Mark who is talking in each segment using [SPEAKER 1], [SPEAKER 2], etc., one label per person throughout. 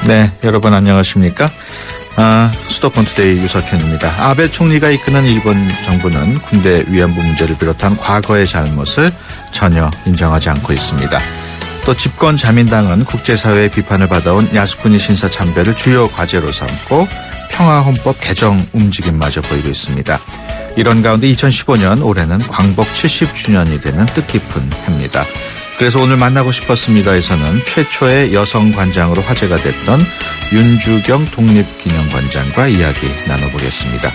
[SPEAKER 1] 네, 여러분 안녕하십니까? 수도권 투데이 유석현입니다. 아베 총리가 이끄는 일본 정부는 군대 위안부 문제를 비롯한 과거의 잘못을 전혀 인정하지 않고 있습니다. 또 집권 자민당은 국제사회의 비판을 받아온 야스쿠니 신사 참배를 주요 과제로 삼고 평화헌법 개정 움직임마저 보이고 있습니다. 이런 가운데 2015년 올해는 광복 70주년이 되는 뜻깊은 해입니다. 그래서 오늘 만나고 싶었습니다에서는 최초의 여성 관장으로 화제가 됐던 윤주경 독립기념관장과 이야기 나눠보겠습니다.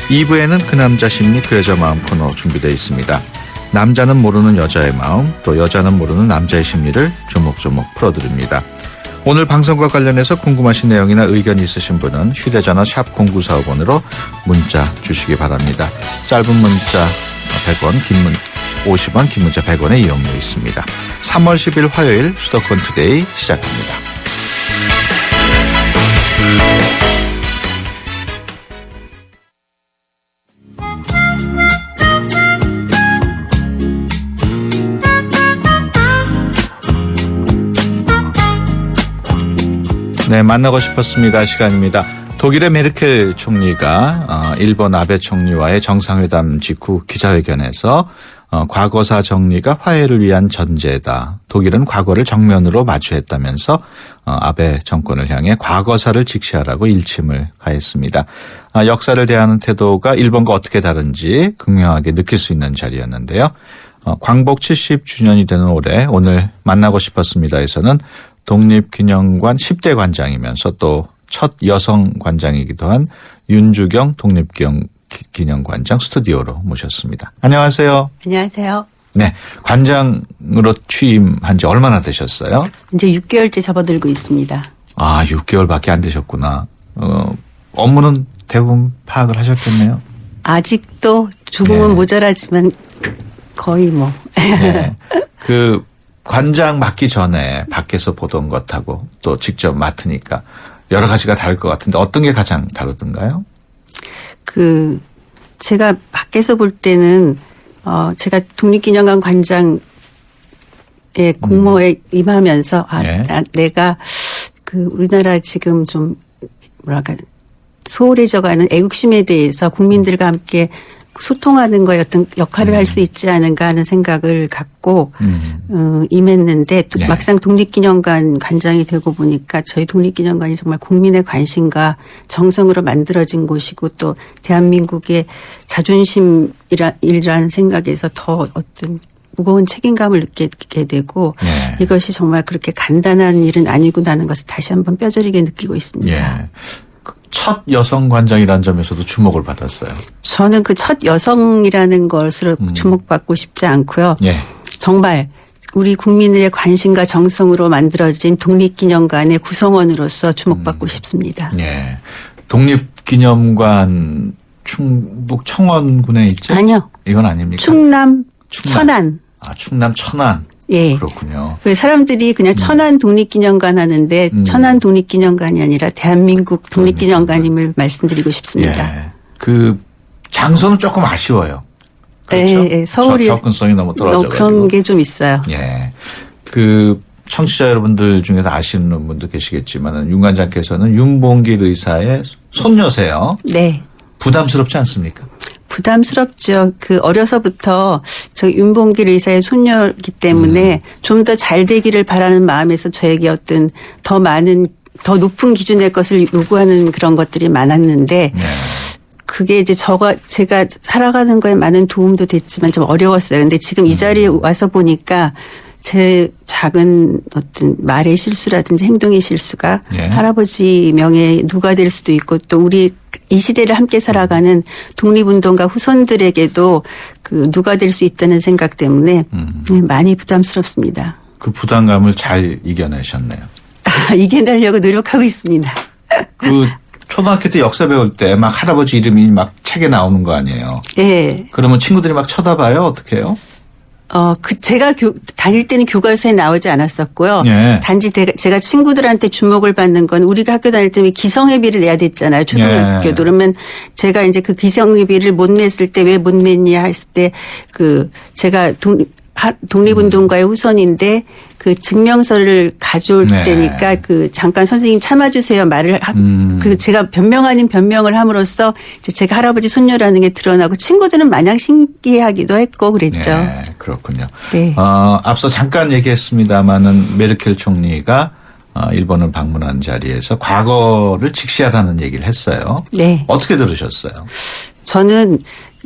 [SPEAKER 1] 2부에는 그 남자 심리 그 여자 마음 코너 준비되어 있습니다. 남자는 모르는 여자의 마음, 또 여자는 모르는 남자의 심리를 조목조목 풀어드립니다. 오늘 방송과 관련해서 궁금하신 내용이나 의견 있으신 분은 휴대전화 샵 0945번으로 문자 주시기 바랍니다. 짧은 문자 100원, 긴 문자 50원, 긴 문자 100원의 이용료 있습니다. 3월 10일 화요일 수도권 투데이 시작합니다. 네, 만나고 싶었습니다. 시간입니다. 독일의 메르켈 총리가 일본 아베 총리와의 정상회담 직후 기자회견에서 과거사 정리가 화해를 위한 전제다. 독일은 과거를 정면으로 마주했다면서 아베 정권을 향해 과거사를 직시하라고 일침을 가했습니다. 역사를 대하는 태도가 일본과 어떻게 다른지 극명하게 느낄 수 있는 자리였는데요. 광복 70주년이 되는 올해 오늘 만나고 싶었습니다에서는 독립기념관 10대 관장이면서 또 첫 여성 관장이기도 한 윤주경 독립기념관장 스튜디오로 모셨습니다. 안녕하세요.
[SPEAKER 2] 안녕하세요.
[SPEAKER 1] 네, 관장으로 취임한 지 얼마나 되셨어요?
[SPEAKER 2] 이제 6개월째 접어들고 있습니다.
[SPEAKER 1] 6개월밖에 안 되셨구나. 업무는 대부분 파악을 하셨겠네요.
[SPEAKER 2] 아직도 조금은
[SPEAKER 1] 네.
[SPEAKER 2] 모자라지만 거의 뭐.
[SPEAKER 1] 네. 그 관장 맡기 전에 밖에서 보던 것하고 또 직접 맡으니까 여러 가지가 다를 것 같은데 어떤 게 가장 다르던가요?
[SPEAKER 2] 제가 밖에서 볼 때는 제가 독립기념관 관장의 공모에 임하면서
[SPEAKER 1] 네.
[SPEAKER 2] 내가 우리나라 지금 좀 뭐랄까 소홀해져가는 애국심에 대해서 국민들과 함께 소통하는 거에 어떤 역할을 할 수 있지 않은가 하는 생각을 갖고 임했는데
[SPEAKER 1] 네.
[SPEAKER 2] 막상 독립기념관 관장이 되고 보니까 저희 독립기념관이 정말 국민의 관심과 정성으로 만들어진 곳이고 또 대한민국의 자존심이라는 생각에서 더 어떤 무거운 책임감을 느끼게 되고
[SPEAKER 1] 네.
[SPEAKER 2] 이것이 정말 그렇게 간단한 일은 아니구나는 것을 다시 한번 뼈저리게 느끼고 있습니다.
[SPEAKER 1] 예. 첫 여성 관장이라는 점에서도 주목을 받았어요.
[SPEAKER 2] 저는 그 첫 여성이라는 것으로 주목받고 싶지 않고요.
[SPEAKER 1] 예.
[SPEAKER 2] 정말 우리 국민들의 관심과 정성으로 만들어진 독립기념관의 구성원으로서 주목받고 싶습니다.
[SPEAKER 1] 예. 독립기념관 충북 청원군에 있죠?
[SPEAKER 2] 아니요.
[SPEAKER 1] 이건 아닙니까?
[SPEAKER 2] 충남 천안.
[SPEAKER 1] 충남 천안.
[SPEAKER 2] 예.
[SPEAKER 1] 그렇군요.
[SPEAKER 2] 사람들이 그냥 천안 독립기념관 하는데 천안 독립기념관이 아니라 대한민국 독립기념관임을 말씀드리고 싶습니다.
[SPEAKER 1] 예. 그 장소는 조금 아쉬워요. 그렇죠?
[SPEAKER 2] 예, 서울이
[SPEAKER 1] 접근성이 너무 떨어져가지고.
[SPEAKER 2] 그런 게 좀 있어요.
[SPEAKER 1] 예. 그 청취자 여러분들 중에서 아시는 분도 계시겠지만은 윤 관장께서는 윤봉길 의사의 손녀세요.
[SPEAKER 2] 네.
[SPEAKER 1] 부담스럽지 않습니까?
[SPEAKER 2] 부담스럽죠. 어려서부터 저 윤봉길 의사의 손녀이기 때문에 좀 더 잘 되기를 바라는 마음에서 저에게 어떤 더 많은, 더 높은 기준의 것을 요구하는 그런 것들이 많았는데
[SPEAKER 1] 네.
[SPEAKER 2] 그게 이제 제가 살아가는 거에 많은 도움도 됐지만 좀 어려웠어요. 근데 지금 이 자리에 와서 보니까 제 작은 어떤 말의 실수라든지 행동의 실수가
[SPEAKER 1] 예.
[SPEAKER 2] 할아버지 명예에 누가 될 수도 있고 또 우리 이 시대를 함께 살아가는 독립운동가 후손들에게도 누가 될 수 있다는 생각 때문에 많이 부담스럽습니다.
[SPEAKER 1] 그 부담감을 잘 이겨내셨네요.
[SPEAKER 2] 이겨내려고 노력하고 있습니다.
[SPEAKER 1] 초등학교 때 역사 배울 때 막 할아버지 이름이 막 책에 나오는 거 아니에요?
[SPEAKER 2] 네.
[SPEAKER 1] 그러면 친구들이 막 쳐다봐요? 어떻게 해요?
[SPEAKER 2] 제가 다닐 때는 교과서에 나오지 않았었고요.
[SPEAKER 1] 예.
[SPEAKER 2] 단지 제가 친구들한테 주목을 받는 건 우리가 학교 다닐 때 기성회비를 내야 됐잖아요. 초등학교도.
[SPEAKER 1] 예.
[SPEAKER 2] 그러면 제가 이제 그 기성회비를 못 냈을 때 왜 못 냈냐 했을 때 제가 독립운동가의 후손인데 그 증명서를 가져올
[SPEAKER 1] 네.
[SPEAKER 2] 때니까 그 잠깐 선생님 참아주세요 말을 그 제가 변명 아닌 변명을 함으로써 이제 제가 할아버지 손녀라는 게 드러나고 친구들은 마냥 신기하기도 했고 그랬죠.
[SPEAKER 1] 네, 그렇군요.
[SPEAKER 2] 네.
[SPEAKER 1] 앞서 잠깐 얘기했습니다마는 메르켈 총리가 일본을 방문한 자리에서 과거를 직시하라는 얘기를 했어요.
[SPEAKER 2] 네.
[SPEAKER 1] 어떻게 들으셨어요?
[SPEAKER 2] 저는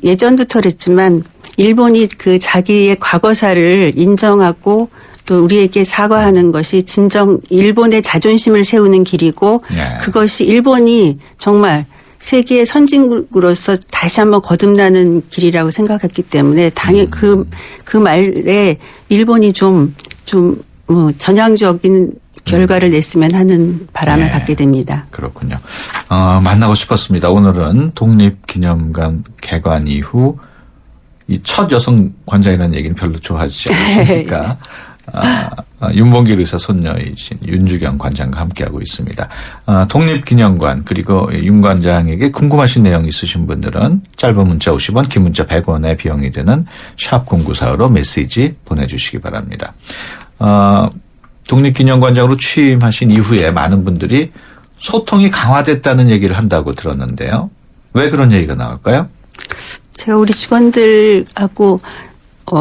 [SPEAKER 2] 예전부터 그랬지만 일본이 그 자기의 과거사를 인정하고 또 우리에게 사과하는 것이 진정 일본의 자존심을 세우는 길이고
[SPEAKER 1] 네.
[SPEAKER 2] 그것이 일본이 정말 세계의 선진국으로서 다시 한번 거듭나는 길이라고 생각했기 때문에 당연히 그 말에 일본이 좀 전향적인 결과를 냈으면 하는 바람을
[SPEAKER 1] 네.
[SPEAKER 2] 갖게 됩니다.
[SPEAKER 1] 그렇군요. 만나고 싶었습니다. 오늘은 독립기념관 개관 이후 이 첫 여성 관장이라는 얘기는 별로 좋아하지 않으시니까 윤봉길 의사 손녀이신 윤주경 관장과 함께하고 있습니다. 독립기념관 그리고 윤 관장에게 궁금하신 내용 있으신 분들은 짧은 문자 50원, 긴 문자 100원의 비용이 드는 샵 0945로 메시지 보내주시기 바랍니다. 독립기념관장으로 취임하신 이후에 많은 분들이 소통이 강화됐다는 얘기를 한다고 들었는데요. 왜 그런 얘기가 나올까요?
[SPEAKER 2] 제가 우리 직원들하고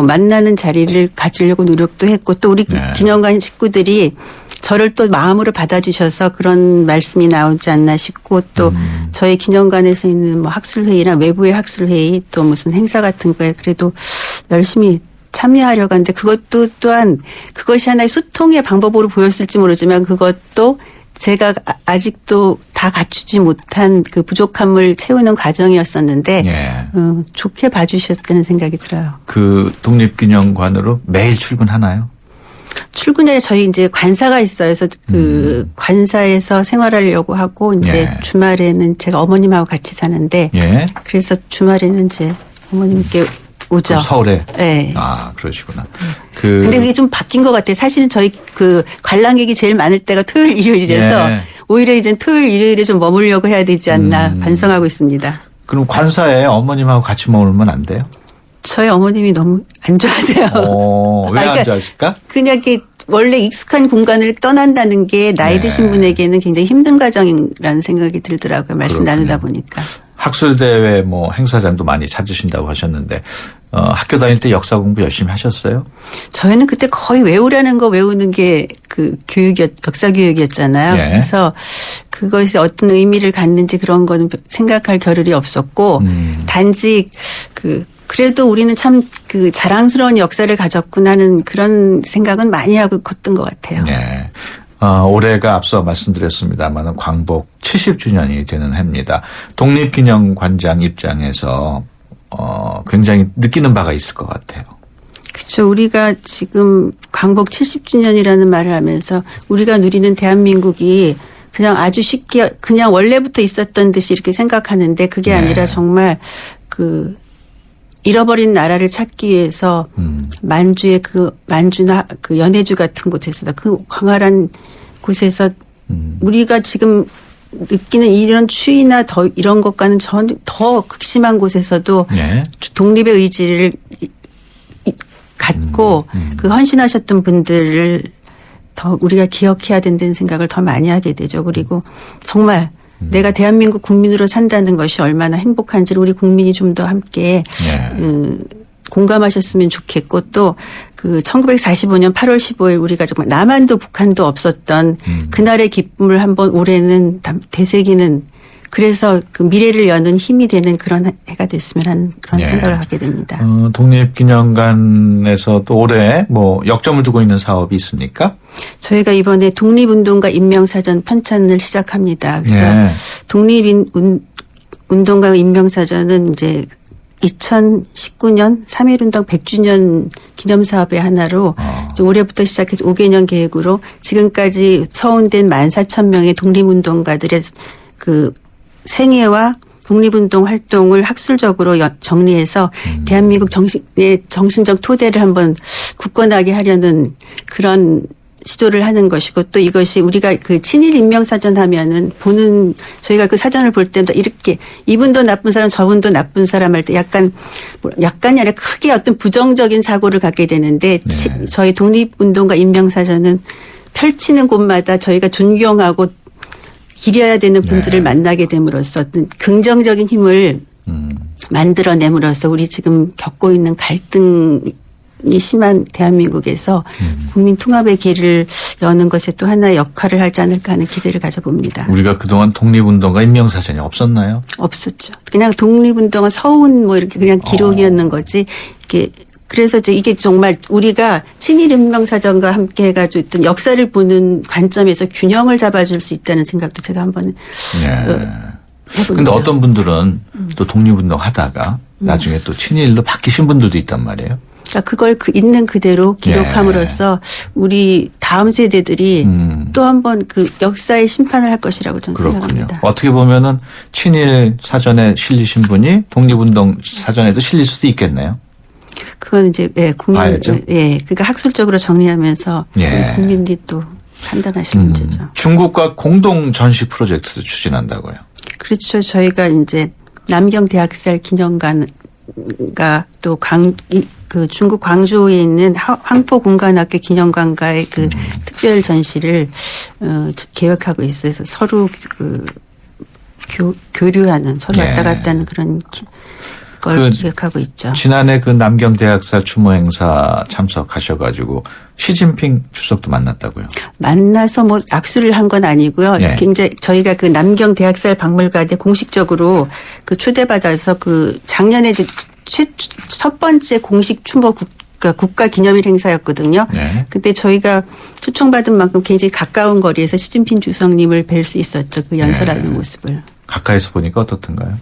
[SPEAKER 2] 만나는 자리를 가지려고 노력도 했고 또 우리
[SPEAKER 1] 네.
[SPEAKER 2] 기념관 식구들이 저를 또 마음으로 받아주셔서 그런 말씀이 나오지 않나 싶고 또 저희 기념관에서 있는 뭐 학술회의나 외부의 학술회의 또 무슨 행사 같은 거에 그래도 열심히 참여하려고 하는데 그것도 또한 그것이 하나의 소통의 방법으로 보였을지 모르지만 그것도 제가 아직도 다 갖추지 못한 그 부족함을 채우는 과정이었었는데
[SPEAKER 1] 예.
[SPEAKER 2] 좋게 봐주셨다는 생각이 들어요.
[SPEAKER 1] 그 독립기념관으로 매일 출근하나요?
[SPEAKER 2] 출근에 저희 이제 관사가 있어요. 그래서 그 관사에서 생활하려고 하고 이제
[SPEAKER 1] 예.
[SPEAKER 2] 주말에는 제가 어머님하고 같이 사는데
[SPEAKER 1] 예.
[SPEAKER 2] 그래서 주말에는 이제 어머님께 오죠.
[SPEAKER 1] 그 서울에?
[SPEAKER 2] 네.
[SPEAKER 1] 그러시구나.
[SPEAKER 2] 근데 그게 좀 바뀐 것 같아요. 사실은 저희 그 관람객이 제일 많을 때가 토요일, 일요일이라서
[SPEAKER 1] 예.
[SPEAKER 2] 오히려 이제 토요일, 일요일에 좀 머물려고 해야 되지 않나 반성하고 있습니다.
[SPEAKER 1] 그럼 관사에 어머님하고 같이 머물면 안 돼요?
[SPEAKER 2] 저희 어머님이 너무 안 좋아하세요.
[SPEAKER 1] 왜 안
[SPEAKER 2] 그러니까
[SPEAKER 1] 좋아하실까?
[SPEAKER 2] 그냥 이렇게 원래 익숙한 공간을 떠난다는 게 나이
[SPEAKER 1] 네.
[SPEAKER 2] 드신 분에게는 굉장히 힘든 과정이라는 생각이 들더라고요. 말씀
[SPEAKER 1] 그렇군요.
[SPEAKER 2] 나누다 보니까.
[SPEAKER 1] 학술대회 뭐 행사장도 많이 찾으신다고 하셨는데 학교 다닐 때 역사 공부 열심히 하셨어요?
[SPEAKER 2] 저희는 그때 거의 외우라는 거 외우는 게 그 역사 교육이었잖아요.
[SPEAKER 1] 예.
[SPEAKER 2] 그래서 그것이 어떤 의미를 갖는지 그런 거는 생각할 겨를이 없었고 단지 그래도 우리는 참 그 자랑스러운 역사를 가졌구나 하는 그런 생각은 많이 하고 컸던 것 같아요.
[SPEAKER 1] 네. 올해가 앞서 말씀드렸습니다만 광복 70주년이 되는 해입니다. 독립기념관장 입장에서 굉장히 느끼는 바가 있을 것 같아요.
[SPEAKER 2] 그렇죠. 우리가 지금 광복 70주년이라는 말을 하면서 우리가 누리는 대한민국이 그냥 아주 쉽게 그냥 원래부터 있었던 듯이 이렇게 생각하는데 그게
[SPEAKER 1] 네.
[SPEAKER 2] 아니라 정말 그 잃어버린 나라를 찾기 위해서 만주의 만주나 그 연해주 같은 곳에서 그 광활한 곳에서 우리가 지금 느끼는 이런 추위나 더 이런 것과는 더 극심한 곳에서도
[SPEAKER 1] 네.
[SPEAKER 2] 독립의 의지를 갖고 그 헌신하셨던 분들을 더 우리가 기억해야 된다는 생각을 더 많이 하게 되죠. 그리고 정말 내가 대한민국 국민으로 산다는 것이 얼마나 행복한지를 우리 국민이 좀 더 함께
[SPEAKER 1] 네.
[SPEAKER 2] 공감하셨으면 좋겠고 또 그 1945년 8월 15일 우리가 정말 남한도 북한도 없었던 그날의 기쁨을 한번 올해는 되새기는 그래서 그 미래를 여는 힘이 되는 그런 해가 됐으면 하는 그런
[SPEAKER 1] 네.
[SPEAKER 2] 생각을 하게 됩니다.
[SPEAKER 1] 독립기념관에서 또 올해 뭐 역점을 두고 있는 사업이 있습니까?
[SPEAKER 2] 저희가 이번에 독립운동가 인명사전 편찬을 시작합니다. 그래서
[SPEAKER 1] 네.
[SPEAKER 2] 독립운동가 인명사전은 이제 2019년 3.1운동 100주년 기념사업의 하나로 이제 올해부터 시작해서 5개년 계획으로 지금까지 서운된 14,000명의 독립운동가들의 그 생애와 독립운동 활동을 학술적으로 정리해서 대한민국 정신적 토대를 한번 굳건하게 하려는 그런 시도를 하는 것이고 또 이것이 우리가 그 친일 인명사전 하면은 저희가 그 사전을 볼 때마다 이렇게 이분도 나쁜 사람 저분도 나쁜 사람 할 때 약간이 아니라 크게 어떤 부정적인 사고를 갖게 되는데
[SPEAKER 1] 네.
[SPEAKER 2] 저희 독립운동가 인명사전은 펼치는 곳마다 저희가 존경하고 기려야 되는 분들을
[SPEAKER 1] 네.
[SPEAKER 2] 만나게 됨으로써 어떤 긍정적인 힘을 만들어냄으로써 우리 지금 겪고 있는 갈등이 심한 대한민국에서 국민 통합의 길을 여는 것에 또 하나의 역할을 하지 않을까 하는 기대를 가져봅니다.
[SPEAKER 1] 우리가 그동안 독립운동가 인명사전이 없었나요?
[SPEAKER 2] 없었죠. 그냥 독립운동은 서운 뭐 이렇게 그냥 기록이었는 거지. 그래서 이게 정말 우리가 친일인명사전과 함께 해가지고 어떤 역사를 보는 관점에서 균형을 잡아줄 수 있다는 생각도 제가 한번 해봅니다.
[SPEAKER 1] 그런데 어떤 분들은 또 독립운동 하다가 나중에 또 친일로 바뀌신 분들도 있단 말이에요.
[SPEAKER 2] 그러니까 그걸 있는 그대로 기록함으로써 우리 다음 세대들이 또 한 번 그 역사의 심판을 할 것이라고 저는
[SPEAKER 1] 그렇군요.
[SPEAKER 2] 생각합니다.
[SPEAKER 1] 어떻게 보면은 친일 사전에 실리신 분이 독립운동 사전에도 실릴 수도 있겠네요.
[SPEAKER 2] 그건 이제
[SPEAKER 1] 봐야죠.
[SPEAKER 2] 그러니까 학술적으로 정리하면서
[SPEAKER 1] 예.
[SPEAKER 2] 국민들이 또 판단하실 문제죠.
[SPEAKER 1] 중국과 공동 전시 프로젝트도 추진한다고요.
[SPEAKER 2] 그렇죠. 저희가 이제 남경 대학살 기념관과 또 그 중국 광주에 있는 황포 공관학교 기념관과의 그 특별 전시를 계획하고 있어요. 그래서 서로 교류하는 서로
[SPEAKER 1] 네.
[SPEAKER 2] 왔다 갔다 하는 그런 걸 기획하고 있죠.
[SPEAKER 1] 지난해 그 남경 대학살 추모 행사 참석하셔가지고 시진핑 주석도 만났다고요.
[SPEAKER 2] 만나서 뭐 악수를 한 건 아니고요.
[SPEAKER 1] 예.
[SPEAKER 2] 굉장히 저희가 그 남경 대학살 박물관에 공식적으로 그 초대받아서 그 작년에 첫 번째 공식 추모 국가 기념일 행사였거든요.
[SPEAKER 1] 네.
[SPEAKER 2] 그때 저희가 초청받은 만큼 굉장히 가까운 거리에서 시진핑 주석님을 뵐 수 있었죠. 그 연설하는 모습을.
[SPEAKER 1] 가까이서 보니까 어떻던가요?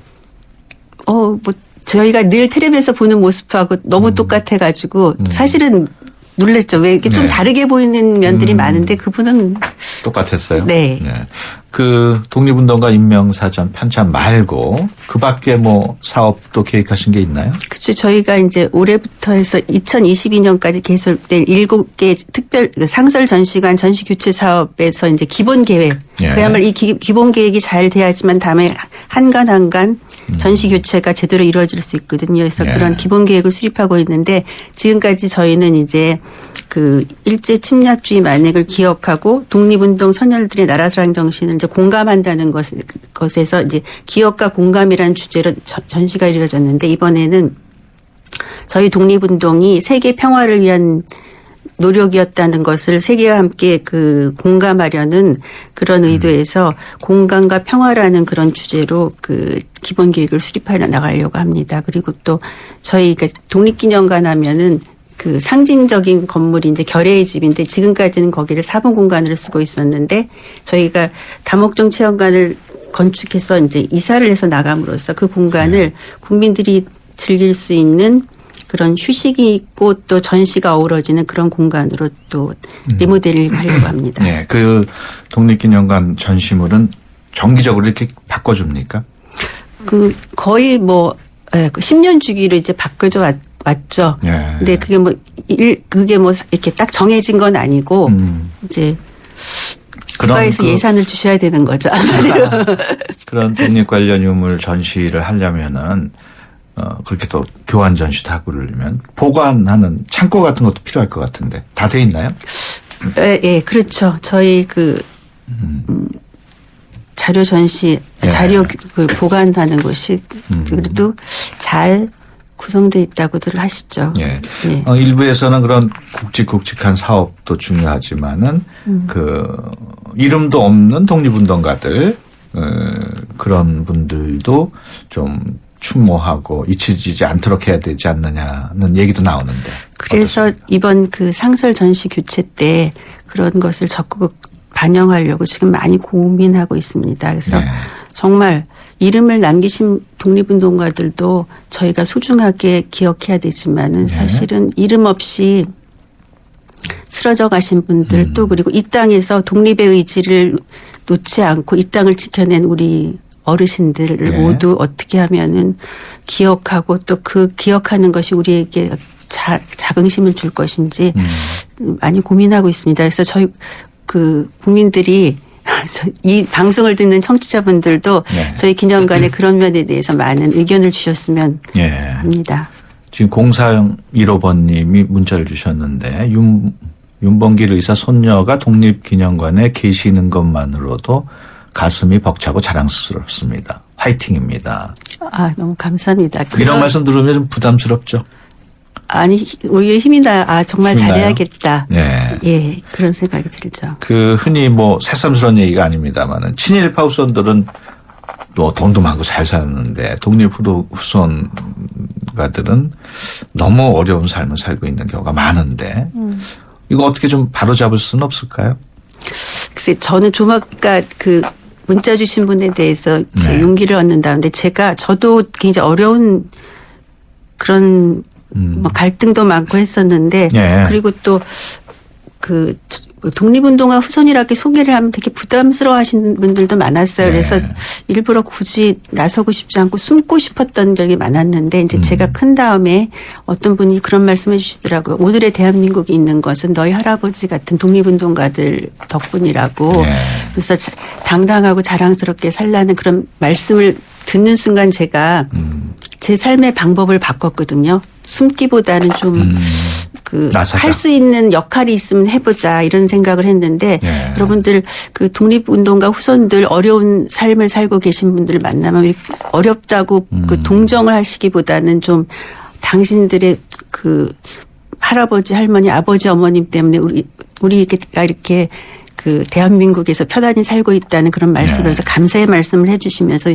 [SPEAKER 2] 뭐 저희가 늘 텔레비에서 보는 모습하고 너무 똑같아가지고 사실은 놀랬죠. 왜 이렇게 좀
[SPEAKER 1] 네.
[SPEAKER 2] 다르게 보이는 면들이 많은데 그분은
[SPEAKER 1] 똑같았어요?
[SPEAKER 2] 네.
[SPEAKER 1] 그 독립운동가 인명사전 편찬 말고 그 밖에 뭐 사업도 계획하신 게 있나요?
[SPEAKER 2] 그렇죠. 저희가 이제 올해부터 해서 2022년까지 개설될 7개 특별 상설 전시관 전시 교체 사업에서 이제 기본 계획.
[SPEAKER 1] 예.
[SPEAKER 2] 그야말로 이 기본 계획이 잘 돼야지만 다음에 한간 전시 교체가 제대로 이루어질 수 있거든요. 그래서
[SPEAKER 1] 예.
[SPEAKER 2] 그런 기본 계획을 수립하고 있는데 지금까지 저희는 이제 그 일제 침략주의 만행을 기억하고 독립운동 선열들의 나라사랑 정신을 이제 공감한다는 것에서 이제 기억과 공감이라는 주제로 전시가 이루어졌는데 이번에는 저희 독립운동이 세계 평화를 위한 노력이었다는 것을 세계와 함께 그 공감하려는 그런 의도에서 공감과 평화라는 그런 주제로 그 기본 계획을 수립해 나가려고 합니다. 그리고 또 저희가 독립기념관 하면은 그 상징적인 건물이 이제 결의의 집인데 지금까지는 거기를 사본 공간으로 쓰고 있었는데 저희가 다목적 체험관을 건축해서 이제 이사를 해서 나감으로써 그 공간을 국민들이 즐길 수 있는 그런 휴식이 있고 또 전시가 어우러지는 그런 공간으로 또 리모델링 하려고 합니다.
[SPEAKER 1] 네, 그 독립기념관 전시물은 정기적으로 이렇게 바꿔줍니까?
[SPEAKER 2] 그 거의 뭐 10년 주기로 이제 바꿔져 왔죠.
[SPEAKER 1] 네.
[SPEAKER 2] 근데 그게 뭐 이렇게 딱 정해진 건 아니고 이제 국가에서 예산을 주셔야 되는 거죠.
[SPEAKER 1] 그런 독립 관련 유물 전시를 하려면은 그렇게 또 교환 전시도 하고 그러려면 보관하는 창고 같은 것도 필요할 것 같은데 다 돼 있나요?
[SPEAKER 2] 예, 그렇죠. 저희 자료 전시,
[SPEAKER 1] 예.
[SPEAKER 2] 자료 그 보관하는 곳이 그래도 잘 구성되어 있다고들 하시죠.
[SPEAKER 1] 예.
[SPEAKER 2] 예.
[SPEAKER 1] 일부에서는 그런 굵직굵직한 사업도 중요하지만은 그 이름도 없는 독립운동가들 그런 분들도 좀 추모하고 잊혀지지 않도록 해야 되지 않느냐는 얘기도 나오는데.
[SPEAKER 2] 그래서
[SPEAKER 1] 어떠십니까?
[SPEAKER 2] 이번 그 상설 전시 교체 때 그런 것을 적극 반영하려고 지금 많이 고민하고 있습니다. 그래서
[SPEAKER 1] 네.
[SPEAKER 2] 정말 이름을 남기신 독립운동가들도 저희가 소중하게 기억해야 되지만은
[SPEAKER 1] 네.
[SPEAKER 2] 사실은 이름 없이 쓰러져 가신 분들 또 그리고 이 땅에서 독립의 의지를 놓지 않고 이 땅을 지켜낸 우리 어르신들을
[SPEAKER 1] 네.
[SPEAKER 2] 모두 어떻게 하면은 기억하고 또 그 기억하는 것이 우리에게 자긍심을 줄 것인지 많이 고민하고 있습니다. 그래서 저희 국민들이 이 방송을 듣는 청취자분들도
[SPEAKER 1] 네.
[SPEAKER 2] 저희 기념관의 그런 면에 대해서 많은 의견을 주셨으면
[SPEAKER 1] 예.
[SPEAKER 2] 합니다.
[SPEAKER 1] 지금 0415번님이 문자를 주셨는데 윤봉길 의사 손녀가 독립기념관에 계시는 것만으로도 가슴이 벅차고 자랑스럽습니다. 화이팅입니다.
[SPEAKER 2] 아, 너무 감사합니다.
[SPEAKER 1] 이런 말씀 들으면 좀 부담스럽죠?
[SPEAKER 2] 아니, 오히려 힘이 나요. 아, 정말
[SPEAKER 1] 힘이 나요?
[SPEAKER 2] 잘해야겠다.
[SPEAKER 1] 네.
[SPEAKER 2] 예, 그런 생각이 들죠.
[SPEAKER 1] 흔히 새삼스러운 얘기가 아닙니다만은 친일파 후손들은 또 돈도 많고 잘 사는데 후손가들은 너무 어려운 삶을 살고 있는 경우가 많은데 이거 어떻게 좀 바로잡을 수는 없을까요?
[SPEAKER 2] 글쎄, 저는 좀 아까 문자 주신 분에 대해서 제
[SPEAKER 1] 네.
[SPEAKER 2] 용기를 얻는다는데 저도 굉장히 어려운 그런 갈등도 많고 했었는데
[SPEAKER 1] 네.
[SPEAKER 2] 그리고 또 독립운동가 후손이라고 소개를 하면 되게 부담스러워 하시는 분들도 많았어요.
[SPEAKER 1] 네.
[SPEAKER 2] 그래서 일부러 굳이 나서고 싶지 않고 숨고 싶었던 적이 많았는데 이제 제가 큰 다음에 어떤 분이 그런 말씀해 주시더라고요. 오늘의 대한민국이 있는 것은 너희 할아버지 같은 독립운동가들 덕분이라고.
[SPEAKER 1] 네.
[SPEAKER 2] 그래서 당당하고 자랑스럽게 살라는 그런 말씀을 듣는 순간 제가 제 삶의 방법을 바꿨거든요. 숨기보다는 좀 할 수 있는 역할이 있으면 해보자 이런 생각을 했는데
[SPEAKER 1] 네.
[SPEAKER 2] 여러분들 독립운동가 후손들 어려운 삶을 살고 계신 분들을 만나면 어렵다고 동정을 하시기보다는 좀 당신들의 할아버지 할머니 아버지 어머님 때문에 우리가 이렇게 대한민국에서 편안히 살고 있다는 그런 말씀을 해서 감사의 말씀을 해 주시면서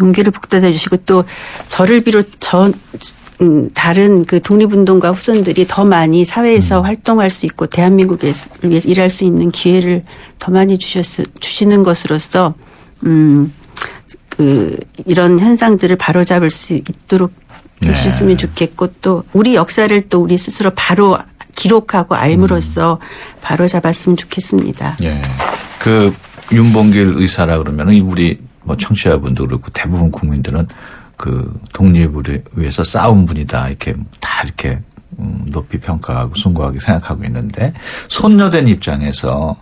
[SPEAKER 2] 용기를 북돋아 주시고 또 저를 비롯 다른 독립운동가 후손들이 더 많이 사회에서 활동할 수 있고 대한민국을 위해서 일할 수 있는 기회를 더 많이 주시는 것으로서 이런 현상들을 바로잡을 수 있도록 해주셨으면 좋겠고 또 우리 역사를 또 우리 스스로 바로 기록하고 알므로써 바로잡았으면 좋겠습니다.
[SPEAKER 1] 예. 윤봉길 의사라 그러면은 우리 청취자분도 그렇고 대부분 국민들은 독립을 위해서 싸운 분이다 이렇게 다 이렇게 높이 평가하고 숭고하게 생각하고 있는데 손녀된 입장에서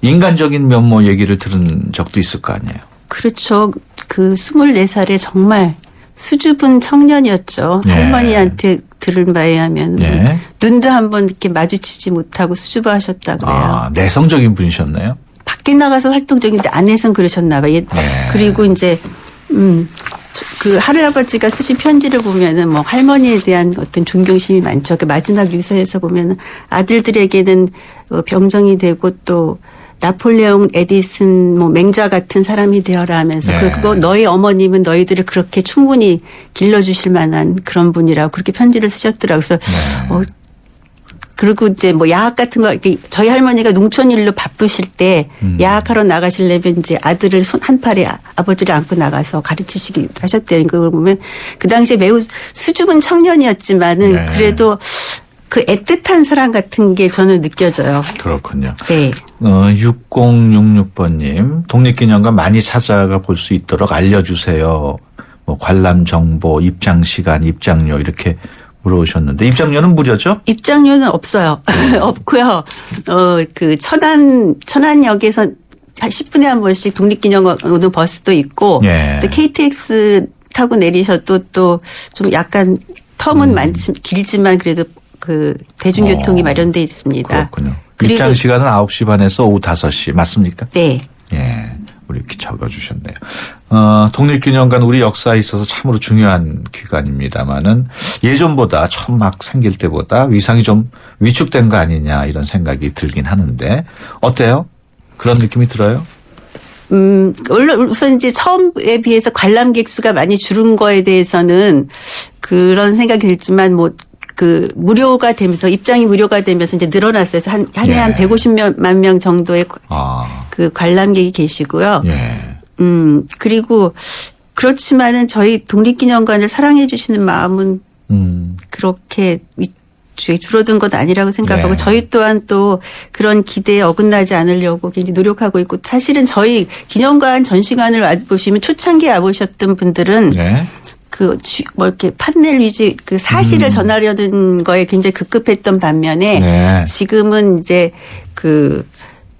[SPEAKER 1] 인간적인 면모 얘기를 들은 적도 있을 거 아니에요.
[SPEAKER 2] 그렇죠. 24살에 정말 수줍은 청년이었죠.
[SPEAKER 1] 네.
[SPEAKER 2] 할머니한테 들은 바에 하면
[SPEAKER 1] 네.
[SPEAKER 2] 눈도 한번 이렇게 마주치지 못하고 수줍어하셨다 그래요.
[SPEAKER 1] 아, 내성적인 분이셨나요?
[SPEAKER 2] 밖에 나가서 활동적인데 안에선 그러셨나 봐요.
[SPEAKER 1] 네.
[SPEAKER 2] 그리고 이제 할아버지가 쓰신 편지를 보면은 할머니에 대한 어떤 존경심이 많죠. 마지막 유서에서 보면은 아들들에게는 병정이 되고 또 나폴레옹 에디슨 맹자 같은 사람이 되어라 하면서
[SPEAKER 1] 네.
[SPEAKER 2] 그거 너희 어머님은 너희들을 그렇게 충분히 길러주실 만한 그런 분이라고 그렇게 편지를 쓰셨더라고요. 그래서
[SPEAKER 1] 네.
[SPEAKER 2] 그리고 이제 야학 같은 거 저희 할머니가 농촌 일로 바쁘실 때 야학하러 나가시려면 이제 아들을 손 한 팔에 아버지를 안고 나가서 가르치시기 하셨대요. 그걸 보면 그 당시에 매우 수줍은 청년이었지만은
[SPEAKER 1] 네.
[SPEAKER 2] 그래도 애틋한 사람 같은 게 저는 느껴져요.
[SPEAKER 1] 그렇군요.
[SPEAKER 2] 네.
[SPEAKER 1] 6066번님 독립기념관 많이 찾아가 볼 수 있도록 알려주세요. 관람 정보, 입장 시간, 입장료 이렇게 물어오셨는데 입장료는 무료죠?
[SPEAKER 2] 입장료는 없어요. 없고요. 천안역에서 10분에 한 번씩 독립기념관 오는 버스도 있고
[SPEAKER 1] 예.
[SPEAKER 2] 또 KTX 타고 내리셔도 또 좀 약간 텀은 길지만 그래도 대중교통이 마련돼 있습니다.
[SPEAKER 1] 그렇군요.
[SPEAKER 2] 그리고
[SPEAKER 1] 입장 시간은 9시 반에서 오후 5시 맞습니까?
[SPEAKER 2] 네.
[SPEAKER 1] 예. 우리 이렇게 적어주셨네요. 독립기념관 우리 역사에 있어서 참으로 중요한 기관입니다만은 예전보다 처음 막 생길 때보다 위상이 좀 위축된 거 아니냐 이런 생각이 들긴 하는데 어때요? 그런 느낌이 들어요?
[SPEAKER 2] 우선 이제 처음에 비해서 관람객 수가 많이 줄은 거에 대해서는 그런 생각이 들지만 무료가 되면서 입장이 무료가 되면서 이제 늘어났어요. 한 해에 한 150만 명 정도의 관람객이 계시고요.
[SPEAKER 1] 예.
[SPEAKER 2] 그리고 그렇지만은 저희 독립기념관을 사랑해 주시는 마음은 그렇게 줄어든 건 아니라고 생각하고
[SPEAKER 1] 네.
[SPEAKER 2] 저희 또한 또 그런 기대에 어긋나지 않으려고 굉장히 노력하고 있고 사실은 저희 기념관 전시관을 보시면 초창기에 와보셨던 분들은
[SPEAKER 1] 네.
[SPEAKER 2] 뭐 이렇게 판넬 위주 그 사실을 전하려는 거에 굉장히 급급했던 반면에
[SPEAKER 1] 네.
[SPEAKER 2] 지금은 이제 그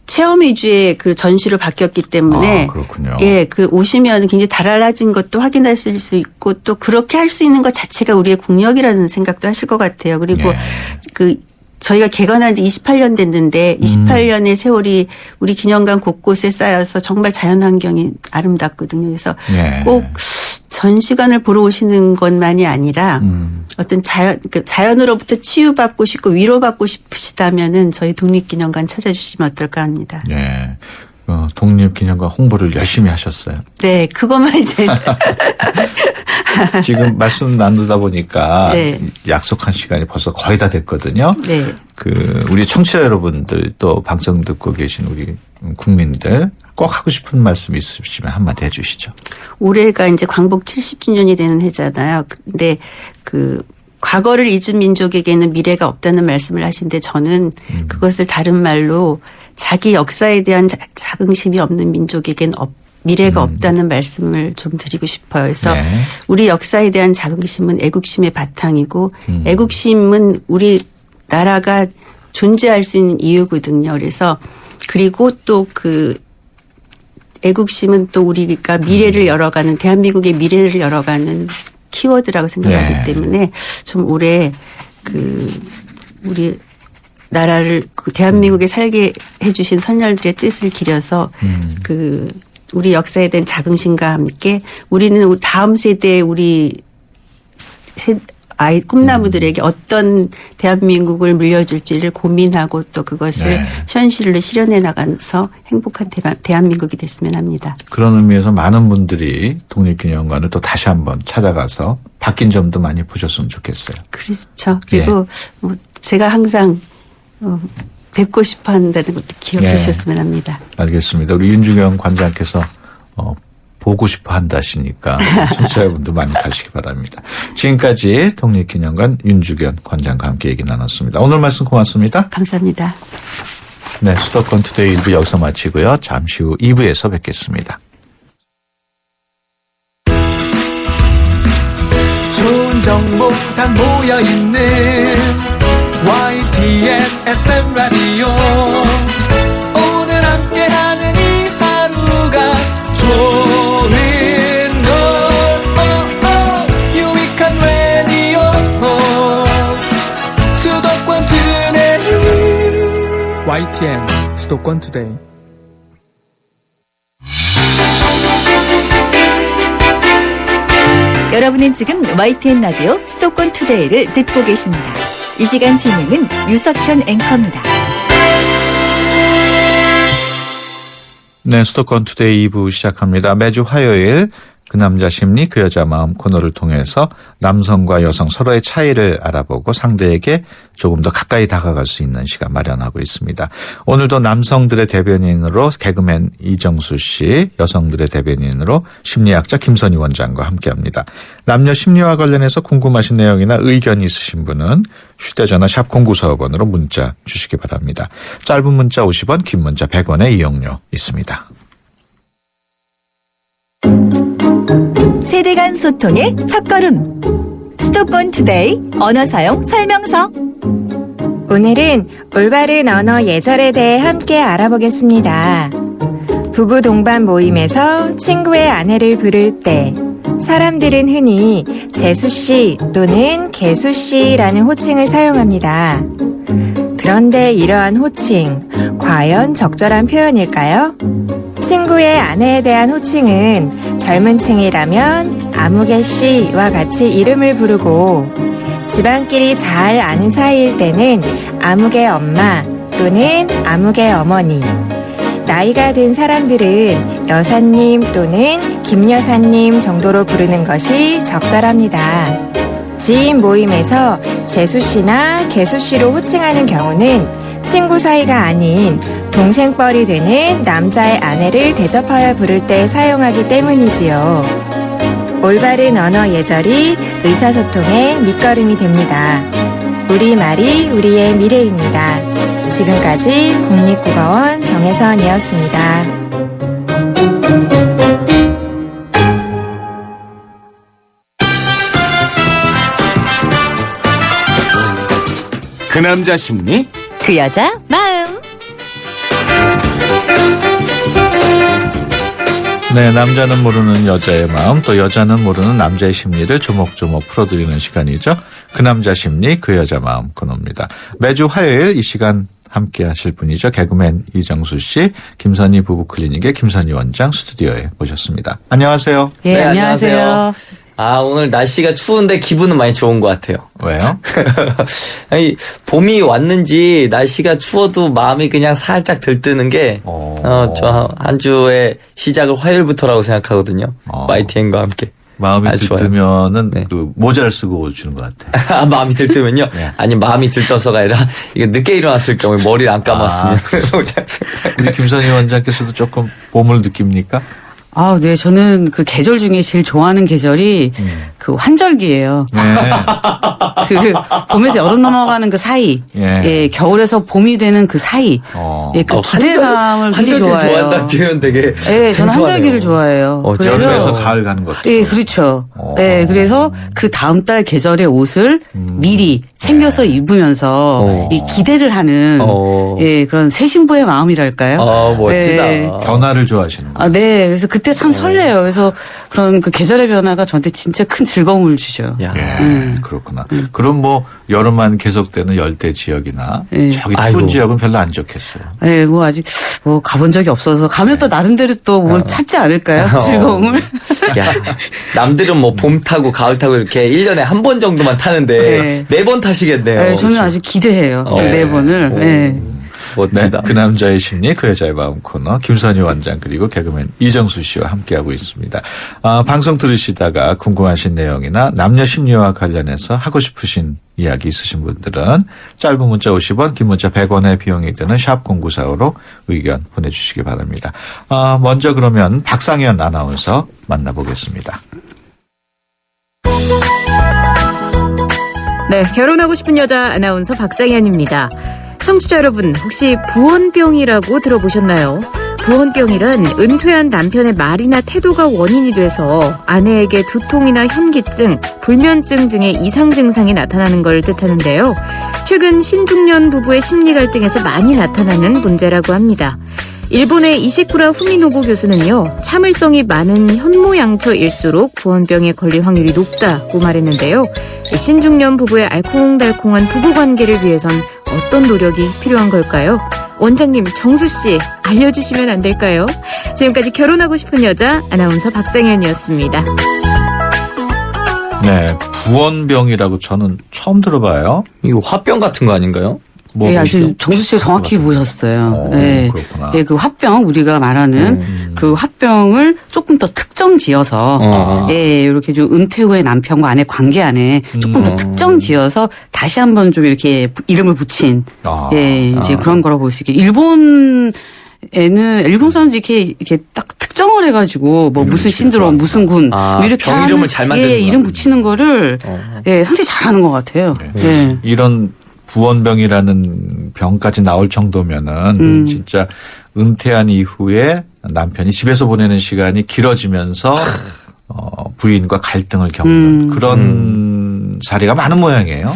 [SPEAKER 2] 체험 위주의 그 전시로 바뀌었기 때문에
[SPEAKER 1] 그렇군요.
[SPEAKER 2] 예, 그 오시면 굉장히 달라진 것도 확인하실 수 있고 또 그렇게 할 수 있는 것 자체가 우리의 국력이라는 생각도 하실 것 같아요. 그리고
[SPEAKER 1] 네.
[SPEAKER 2] 그 저희가 개관한 지 28년 됐는데 28년의 세월이 우리 기념관 곳곳에 쌓여서 정말 자연환경이 아름답거든요. 그래서
[SPEAKER 1] 네.
[SPEAKER 2] 꼭 전시관을 보러 오시는 것만이 아니라 어떤 자연으로부터 치유받고 싶고 위로받고 싶으시다면은 저희 독립기념관 찾아주시면 어떨까 합니다.
[SPEAKER 1] 네. 독립기념관 홍보를 열심히 하셨어요.
[SPEAKER 2] 네, 그것만 이제
[SPEAKER 1] 지금 말씀 나누다 보니까
[SPEAKER 2] 네.
[SPEAKER 1] 약속한 시간이 벌써 거의 다 됐거든요.
[SPEAKER 2] 네.
[SPEAKER 1] 우리 청취자 여러분들 또 방송 듣고 계신 우리 국민들 꼭 하고 싶은 말씀 있으시면 한마디 해주시죠.
[SPEAKER 2] 올해가 이제 광복 70주년이 되는 해잖아요. 근데 그 과거를 잊은 민족에게는 미래가 없다는 말씀을 하신데 저는 그것을 다른 말로 자기 역사에 대한 자긍심이 없는 민족에게는 미래가 없다는 말씀을 좀 드리고 싶어요. 그래서
[SPEAKER 1] 네.
[SPEAKER 2] 우리 역사에 대한 자긍심은 애국심의 바탕이고 애국심은 우리 나라가 존재할 수 있는 이유거든요. 그래서 그리고 또 그 애국심은 또 우리가 미래를 열어가는 대한민국의 미래를 열어가는 키워드라고 생각하기
[SPEAKER 1] 네.
[SPEAKER 2] 때문에 좀 올해 우리 나라를 대한민국에 살게 해주신 선열들의 뜻을 기려서 우리 역사에 대한 자긍심과 함께 우리는 다음 세대의 우리 꿈나무들에게 어떤 대한민국을 물려줄지를 고민하고 또 그것을
[SPEAKER 1] 네.
[SPEAKER 2] 현실로 실현해 나가서 행복한 대한민국이 됐으면 합니다.
[SPEAKER 1] 그런 의미에서 많은 분들이 독립기념관을 또 다시 한번 찾아가서 바뀐 점도 많이 보셨으면 좋겠어요.
[SPEAKER 2] 그렇죠. 그리고 뭐 제가 항상 뵙고 싶어 한다는 것도 기억해 주셨으면 합니다.
[SPEAKER 1] 알겠습니다. 우리 윤주경 관장께서 보고 싶어 한다시니까 청취자분들 많이 가시기 바랍니다. 지금까지 독립기념관 윤주경 관장과 함께 얘기 나눴습니다. 오늘 말씀 고맙습니다.
[SPEAKER 2] 감사합니다.
[SPEAKER 1] 네, 수도권 투데이 1부 여기서 마치고요. 잠시 후 2부에서 뵙겠습니다.
[SPEAKER 3] 좋은 정보 다 모여있는 YTN FM 라디오 오늘 함께하는 이 하루가 좋은 걸 유익한 라디오 수도권 투데이 YTN 수도권 투데이
[SPEAKER 4] 여러분은 지금 YTN 라디오 수도권 투데이를 듣고 계십니다. 이 시간 진행은 유석현 앵커입니다.
[SPEAKER 1] 네, 수도권 투데이 2부 시작합니다. 매주 화요일 그 남자 심리 그 여자 마음 코너를 통해서 남성과 여성 서로의 차이를 알아보고 상대에게 조금 더 가까이 다가갈 수 있는 시간 마련하고 있습니다. 오늘도 남성들의 대변인으로 개그맨 이정수 씨, 여성들의 대변인으로 심리학자 김선희 원장과 함께합니다. 남녀 심리와 관련해서 궁금하신 내용이나 의견 있으신 분은 휴대전화 샵 0945번으로 문자 주시기 바랍니다. 짧은 문자 50원, 긴 문자 100원의 이용료 있습니다.
[SPEAKER 4] 세대 간 소통의 첫걸음. 수도권 투데이 언어 사용 설명서.
[SPEAKER 5] 오늘은 올바른 언어 예절에 대해 함께 알아보겠습니다. 부부 동반 모임에서 친구의 아내를 부를 때 사람들은 흔히 재수씨 또는 개수씨라는 호칭을 사용합니다. 그런데 이러한 호칭, 과연 적절한 표현일까요? 친구의 아내에 대한 호칭은 젊은 층이라면 아무개 씨와 같이 이름을 부르고 집안끼리 잘 아는 사이일 때는 아무개 엄마 또는 아무개 어머니, 나이가 든 사람들은 여사님 또는 김여사님 정도로 부르는 것이 적절합니다. 지인 모임에서 재수씨나 개수씨로 호칭하는 경우는 친구 사이가 아닌 동생뻘이 되는 남자의 아내를 대접하여 부를 때 사용하기 때문이지요. 올바른 언어 예절이 의사소통의 밑거름이 됩니다. 우리말이 우리의 미래입니다. 지금까지 국립국어원 정혜선이었습니다.
[SPEAKER 6] 그 남자 심리
[SPEAKER 4] 그 여자 마음.
[SPEAKER 1] 네, 남자는 모르는 여자의 마음, 또 여자는 모르는 남자의 심리를 조목조목 풀어드리는 시간이죠. 그 남자 심리, 그 여자 마음 코너입니다. 매주 화요일 이 시간 함께 하실 분이죠. 개그맨 이정수 씨, 김선희 부부클리닉의 김선희 원장 스튜디오에 모셨습니다. 안녕하세요.
[SPEAKER 2] 예,
[SPEAKER 7] 네,
[SPEAKER 2] 안녕하세요.
[SPEAKER 7] 안녕하세요. 아, 오늘 날씨가 추운데 기분은 많이 좋은 것 같아요.
[SPEAKER 1] 왜요?
[SPEAKER 7] 아니, 봄이 왔는지 날씨가 추워도 마음이 그냥 살짝 들뜨는 게, 저 한 주의 시작을 화요일부터라고 생각하거든요. YTN과 함께.
[SPEAKER 1] 마음이
[SPEAKER 7] 아주 좋아요.
[SPEAKER 1] 들뜨면은
[SPEAKER 7] 네.
[SPEAKER 1] 그 모자를 쓰고 오시는 것 같아요.
[SPEAKER 7] 아, 마음이 들뜨면요?
[SPEAKER 1] 네.
[SPEAKER 7] 아니, 마음이 들떠서가 아니라, 이거 늦게 일어났을 경우에 머리를 안 감았으면.
[SPEAKER 1] 우리 김선희 원장께서도 조금 봄을 느낍니까?
[SPEAKER 8] 아, 네. 저는 그 계절 중에 제일 좋아하는 계절이 그 환절기예요.
[SPEAKER 1] 네.
[SPEAKER 8] 그 봄에서 여름 넘어가는 그 사이.
[SPEAKER 1] 예.
[SPEAKER 8] 예. 겨울에서 봄이 되는 그 사이. 예. 그 기대감을 되게
[SPEAKER 7] 한절기를
[SPEAKER 8] 좋아해요.
[SPEAKER 7] 좋아한다는 표현 되게.
[SPEAKER 8] 예, 저는
[SPEAKER 7] 생소하네요.
[SPEAKER 8] 한절기를 좋아해요.
[SPEAKER 1] 여름에서 가을 가는 것도.
[SPEAKER 8] 예, 그렇죠. 예, 그래서 그 다음 달 계절의 옷을 미리 챙겨서 입으면서 이 기대를 하는 예, 그런 새 신부의 마음이랄까요?
[SPEAKER 7] 멋지다.
[SPEAKER 8] 예.
[SPEAKER 1] 변화를 좋아하시는 거예요.
[SPEAKER 8] 아, 네. 그래서 그때 참 설레요. 그래서 그런 그 계절의 변화가 저한테 진짜 큰 즐거움을 주죠.
[SPEAKER 7] 야.
[SPEAKER 1] 예, 그렇구나. 그럼 뭐 여름만 계속되는 열대 지역이나
[SPEAKER 8] 예.
[SPEAKER 1] 저기 추운
[SPEAKER 7] 아이고.
[SPEAKER 1] 지역은 별로 안 좋겠어요.
[SPEAKER 8] 예, 뭐 아직 뭐 가본 적이 없어서 가면 또 나름대로 또 뭘 찾지 않을까요? 즐거움을.
[SPEAKER 7] 야, 남들은 뭐 봄 타고 가을 타고 이렇게 1년에 한 번 정도만 타는데
[SPEAKER 8] 네.
[SPEAKER 7] 매번 타시겠네요.
[SPEAKER 8] 예, 저는 아주 기대해요. 그 네 번을. 예.
[SPEAKER 1] 네,
[SPEAKER 7] 멋지다.
[SPEAKER 1] 그 남자의 심리, 그 여자의 마음 코너 김선희 원장 그리고 개그맨 이정수 씨와 함께하고 있습니다. 방송 들으시다가 궁금하신 내용이나 남녀 심리와 관련해서 하고 싶으신 이야기 있으신 분들은 짧은 문자 50원, 긴 문자 100원의 비용이 드는 샵 0945로 의견 보내주시기 바랍니다. 먼저 그러면 박상현 아나운서 만나보겠습니다.
[SPEAKER 9] 네, 결혼하고 싶은 여자 아나운서 박상현입니다. 청취자 여러분, 혹시 부원병이라고 들어보셨나요? 부원병이란 은퇴한 남편의 말이나 태도가 원인이 돼서 아내에게 두통이나 현기증, 불면증 등의 이상 증상이 나타나는 걸 뜻하는데요. 최근 신중년 부부의 심리 갈등에서 많이 나타나는 문제라고 합니다. 일본의 이시쿠라 후미노부 교수는요, 참을성이 많은 현모양처일수록 부원병에 걸릴 확률이 높다고 말했는데요. 신중년 부부의 알콩달콩한 부부관계를 위해선 어떤 노력이 필요한 걸까요? 원장님, 정수씨, 알려주시면 안 될까요? 지금까지 결혼하고 싶은 여자 아나운서 박상현이었습니다.
[SPEAKER 1] 네, 부원병이라고 저는 처음 들어봐요.
[SPEAKER 7] 이거 화병 같은 거 아닌가요?
[SPEAKER 1] 뭐
[SPEAKER 8] 예,
[SPEAKER 1] 보시죠?
[SPEAKER 8] 아주 정수 씨가 정확히 보셨어요. 예.
[SPEAKER 1] 그렇구나.
[SPEAKER 8] 예, 그 화병, 우리가 말하는 그 화병을 조금 더 특정 지어서, 예, 이렇게 좀 은퇴 후에 남편과 아내 관계 안에 조금 더 특정 지어서 다시 한번 좀 이렇게 이름을 붙인, 예, 이제 그런 거라고 볼 수 있게. 일본 사람들이 이렇게 딱 특정을 해가지고, 뭐 무슨 신드롬, 무슨 군, 뭐 이렇게
[SPEAKER 7] 병
[SPEAKER 8] 하는,
[SPEAKER 7] 이름을 잘 만드는
[SPEAKER 8] 예, 이름
[SPEAKER 7] 거야.
[SPEAKER 8] 붙이는 거를, 예, 상당히 잘하는 것 같아요. 예.
[SPEAKER 1] 이런 부원병이라는 병까지 나올 정도면은 진짜 은퇴한 이후에 남편이 집에서 보내는 시간이 길어지면서 부인과 갈등을 겪는 그런 사례가 많은 모양이에요.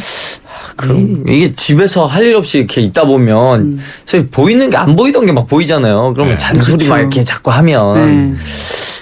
[SPEAKER 7] 그럼 이게 집에서 할 일 없이 이렇게 있다 보면 저희 보이는 게 안 보이던 게 막 보이잖아요. 그러면 잔소리 막 이렇게 자꾸 하면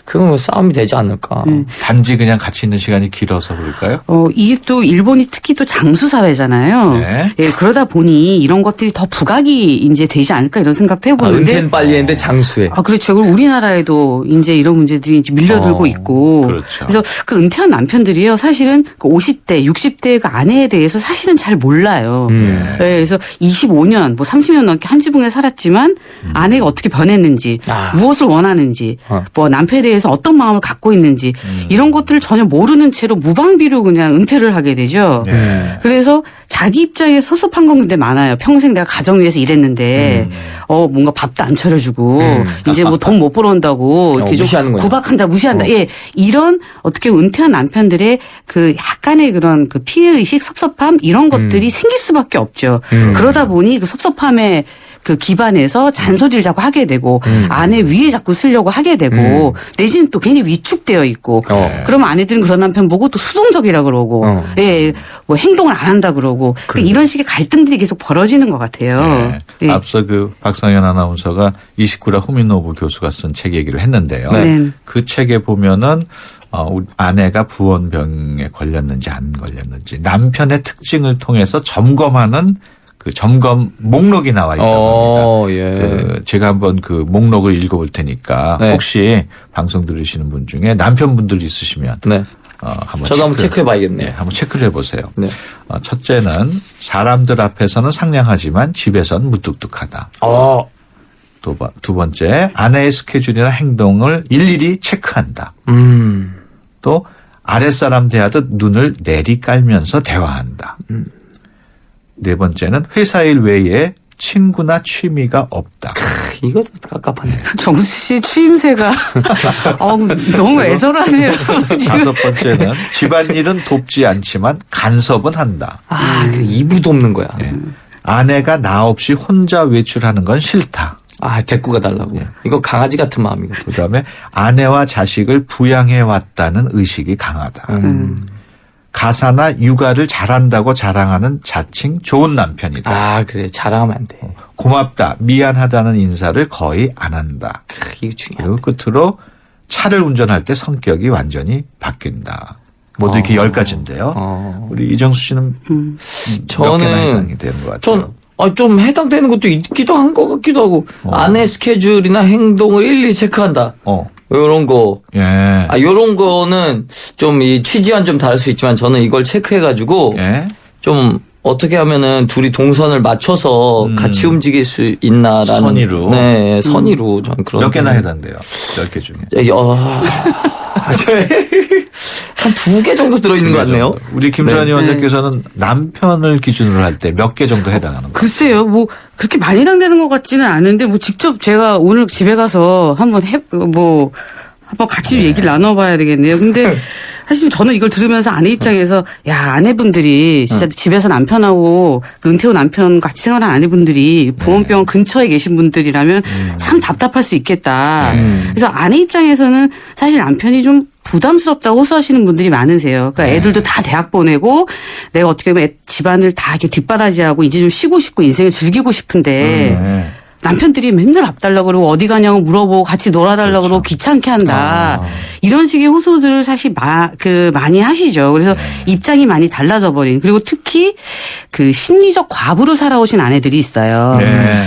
[SPEAKER 7] 그건 싸움이 되지 않을까.
[SPEAKER 1] 단지 그냥 같이 있는 시간이 길어서 그럴까요?
[SPEAKER 8] 이게 또 일본이 특히 또 장수 사회잖아요.
[SPEAKER 1] 네.
[SPEAKER 8] 예, 그러다 보니 이런 것들이 더 부각이 이제 되지 않을까 이런 생각도 해보는데.
[SPEAKER 7] 은퇴는 빨리 했는데 장수해.
[SPEAKER 8] 그렇죠. 그리고 우리나라에도 이제 이런 문제들이 이제 밀려들고 있고.
[SPEAKER 1] 그렇죠.
[SPEAKER 8] 그래서 그 은퇴한 남편들이요. 사실은 그 50대, 60대의 그 아내에 대해서 사실은 잘 몰라요. 예, 그래서 25년, 뭐 30년 넘게 한 지붕에 살았지만 아내가 어떻게 변했는지, 무엇을 원하는지, 뭐 남편에 대해서 어떤 마음을 갖고 있는지 이런 것들을 전혀 모르는 채로 무방비로 그냥 은퇴를 하게 되죠. 그래서 자기 입장에 섭섭한 건 근데 많아요. 평생 내가 가정 위해서 일했는데 뭔가 밥도 안 차려주고 이제 뭐 돈 못 벌어온다고 이렇게 좀
[SPEAKER 7] 무시하는군요.
[SPEAKER 8] 구박한다, 무시한다. 예, 이런 어떻게 은퇴한 남편들의 그 약간의 그런 그 피해 의식, 섭섭함 이런 것들이 생길 수밖에 없죠. 그러다 보니 그 섭섭함에 그 기반에서 잔소리를 자꾸 하게 되고 아내 위에 자꾸 쓰려고 하게 되고 내지는 또 괜히 위축되어 있고 그러면 아내들은 그런 남편 보고 또 수동적이라 그러고 예, 뭐 행동을 안 한다 그러고 그러니까 이런 식의 갈등들이 계속 벌어지는 것 같아요.
[SPEAKER 1] 네.
[SPEAKER 8] 예.
[SPEAKER 1] 앞서 그 박상현 아나운서가 이시쿠라 후미노부 교수가 쓴 책 얘기를 했는데요.
[SPEAKER 8] 네.
[SPEAKER 1] 그 책에 보면은 우리 아내가 부원병에 걸렸는지 안 걸렸는지 남편의 특징을 통해서 점검하는 그 점검 목록이 나와 있다고 합니다.
[SPEAKER 7] 예.
[SPEAKER 1] 제가 한번 그 목록을 읽어볼 테니까
[SPEAKER 7] 네.
[SPEAKER 1] 혹시 방송 들으시는 분 중에 남편분들 있으시면
[SPEAKER 7] 네.
[SPEAKER 1] 한번
[SPEAKER 7] 저도 한번 체크해봐야겠네요.
[SPEAKER 1] 네, 한번 체크를 해보세요.
[SPEAKER 7] 네.
[SPEAKER 1] 첫째는 사람들 앞에서는 상냥하지만 집에선 무뚝뚝하다. 두 번째, 아내의 스케줄이나 행동을 일일이 체크한다. 또 아랫사람 대하듯 눈을 내리 깔면서 대화한다. 네 번째는 회사 일 외에 친구나 취미가 없다.
[SPEAKER 7] 이것도 깝깝하네.
[SPEAKER 8] 정수 씨 취임새가 너무 애절하네요.
[SPEAKER 1] 다섯 번째는 집안일은 돕지 않지만 간섭은 한다.
[SPEAKER 7] 그 이불도 없는 거야.
[SPEAKER 1] 네. 아내가 나 없이 혼자 외출하는 건 싫다.
[SPEAKER 7] 데리고 가달라고.
[SPEAKER 1] 예.
[SPEAKER 7] 이거 강아지 같은 마음이거든.
[SPEAKER 1] 그다음에 아내와 자식을 부양해 왔다는 의식이 강하다. 가사나 육아를 잘한다고 자랑하는 자칭 좋은 남편이다.
[SPEAKER 7] 그래. 자랑하면 안 돼.
[SPEAKER 1] 고맙다, 미안하다는 인사를 거의 안 한다.
[SPEAKER 7] 이거 중요해.
[SPEAKER 1] 그리고 끝으로 차를 운전할 때 성격이 완전히 바뀐다. 모두 이렇게 10가지인데요. 우리 이정수 씨는 몇 개나 해당이 되는 것 같아요.
[SPEAKER 7] 좀 해당되는 것도 있기도 한 것 같기도 하고. 아내 스케줄이나 행동을 일일이 체크한다. 요런 거.
[SPEAKER 1] 예.
[SPEAKER 7] 요런 거는 좀 이 취지와는 좀 다를 수 있지만 저는 이걸 체크해가지고
[SPEAKER 1] 예.
[SPEAKER 7] 좀 어떻게 하면은 둘이 동선을 맞춰서 같이 움직일 수 있나라는.
[SPEAKER 1] 선의로.
[SPEAKER 7] 네, 선의로. 저는 그런.
[SPEAKER 1] 몇 개나 해당돼요? 10개 중에.
[SPEAKER 7] 한 2개 정도 들어있는 것 같네요.
[SPEAKER 1] 우리 김수환
[SPEAKER 7] 네.
[SPEAKER 1] 위원장께서는 남편을 기준으로 할 때 몇 개 정도 해당하는 거예요?
[SPEAKER 8] 글쎄요, 뭐 그렇게 많이 해당되는 것 같지는 않은데 뭐 직접 제가 오늘 집에 가서 한번 한번 같이 얘기를 나눠봐야 되겠네요. 근데 사실 저는 이걸 들으면서 아내 입장에서 아내분들이 진짜 집에서 남편하고 그 은퇴 후 남편 같이 생활한 아내분들이 부원병원 근처에 계신 분들이라면 참 답답할 수 있겠다. 그래서 아내 입장에서는 사실 남편이 좀 부담스럽다고 호소하시는 분들이 많으세요. 그러니까 애들도 다 대학 보내고 내가 어떻게 보면 집안을 다 이렇게 뒷바라지하고 이제 좀 쉬고 싶고 인생을 즐기고 싶은데 남편들이 맨날 밥 달라고 그러고 어디 가냐고 물어보고 같이 놀아달라고 그러고 귀찮게 한다. 이런 식의 호소들을 사실 많이 하시죠. 그래서 입장이 많이 달라져 버린. 그리고 특히 그 심리적 과부로 살아오신 아내들이 있어요.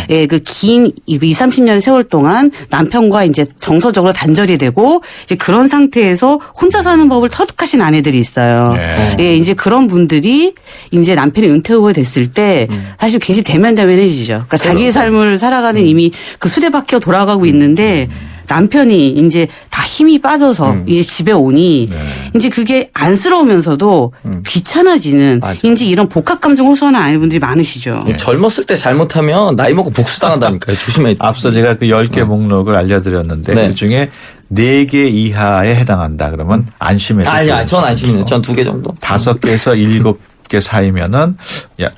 [SPEAKER 8] 예, 그 긴 20, 30년 세월 동안 남편과 이제 정서적으로 단절이 되고 이제 그런 상태에서 혼자 사는 법을 터득하신 아내들이 있어요. 예, 이제 그런 분들이 이제 남편이 은퇴 후에 됐을 때 사실 굉장히 대면대면해지죠. 그러니까 자기의 삶을 살아가는 이미 그 수레바퀴가 돌아가고 있는데 남편이 이제 다 힘이 빠져서 이제 집에 오니 이제 그게 안쓰러우면서도 귀찮아지는 이제 이런 복합 감정 호소하는 아내분들이 많으시죠.
[SPEAKER 7] 젊었을 때 잘못하면 나이 먹고 복수당한다니까요. 조심해야 돼.
[SPEAKER 1] 앞서 제가 그 10개 목록을 알려드렸는데
[SPEAKER 7] 네.
[SPEAKER 1] 그중에 4개 이하에 해당한다 그러면 안심해도
[SPEAKER 7] 전 안심이네요. 전 2개 정도.
[SPEAKER 1] 5개에서 7개 사이면은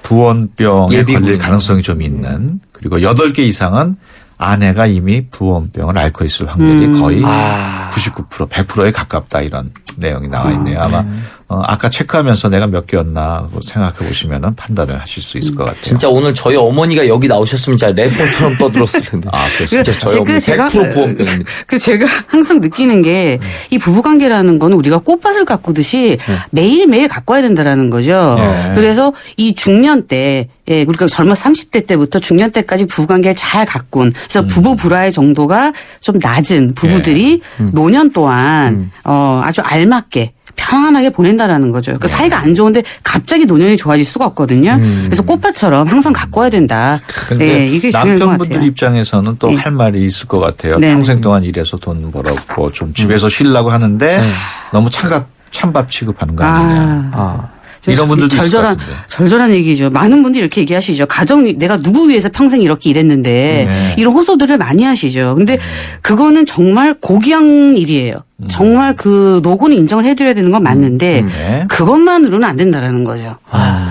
[SPEAKER 1] 부원병에
[SPEAKER 7] 예비군.
[SPEAKER 1] 걸릴 가능성이 좀 있는, 그리고 8개 이상은 아내가 이미 부원병을 앓고 있을 확률이 거의 99%, 100%에 가깝다, 이런 내용이 나와 있네요. 아마 아까 체크하면서 내가 몇 개였나 생각해 보시면은 판단을 하실 수 있을 것 같아요.
[SPEAKER 7] 진짜 오늘 저희 어머니가 여기 나오셨으면 진짜 래퍼처럼 떠들었을 텐데. 진짜 저희 어머니 100% 부원병입니다.
[SPEAKER 8] 제가 항상 느끼는 게 이 부부관계라는 거는 우리가 꽃밭을 가꾸듯이 매일매일 가꿔야 된다라는 거죠. 그래서 이 중년 때 우리가 젊어 30대 때부터 중년 때까지 부부관계를 잘 가꾼, 그래서 부부 불화의 정도가 좀 낮은 부부들이 노년 동안 아주 알맞게 편안하게 보낸다라는 거죠. 그러니까 사이가 안 좋은데 갑자기 노년이 좋아질 수가 없거든요. 그래서 꽃밭처럼 항상 가꿔야 된다.
[SPEAKER 1] 근데
[SPEAKER 8] 이게 중요한 것
[SPEAKER 1] 남편분들
[SPEAKER 8] 같아요.
[SPEAKER 1] 입장에서는 또 할 말이 있을 것 같아요.
[SPEAKER 8] 네.
[SPEAKER 1] 평생 동안 일해서 돈 벌었고 좀 집에서 쉬려고 하는데 너무 찬밥 취급하는 거 아니냐. 이런 분들도 있을 것 같은데.
[SPEAKER 8] 절절한 얘기죠. 많은 분들이 이렇게 얘기하시죠. 내가 누구 위해서 평생 이렇게 일했는데 이런 호소들을 많이 하시죠. 근데 그거는 정말 고귀한 일이에요. 정말 그 노고는 인정을 해드려야 되는 건 맞는데 그것만으로는 안 된다라는 거죠.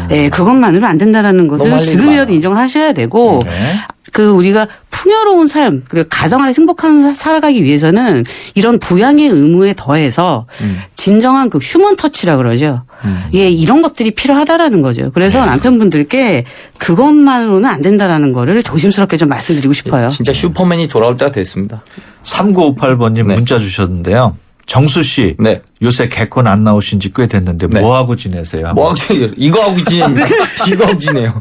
[SPEAKER 8] 그것만으로는 안 된다라는 것을 지금이라도 인정을 하셔야 되고 그 우리가 풍요로운 삶 그리고 가정 안에 행복한 살아가기 위해서는 이런 부양의 의무에 더해서 진정한 그 휴먼 터치라 그러죠. 예, 이런 것들이 필요하다라는 거죠. 그래서 남편분들께 그것만으로는 안 된다라는 거를 조심스럽게 좀 말씀드리고 싶어요.
[SPEAKER 7] 진짜 슈퍼맨이 돌아올 때가 됐습니다.
[SPEAKER 1] 3958번님
[SPEAKER 7] 네.
[SPEAKER 1] 문자 주셨는데요. 정수 씨,
[SPEAKER 7] 네.
[SPEAKER 1] 요새 개콘 안 나오신 지 꽤 됐는데
[SPEAKER 7] 네.
[SPEAKER 1] 뭐 하고 지내세요?
[SPEAKER 7] 뭐 하고 지내요? 이거 하고 지냅니다. 이거 하고 지내요.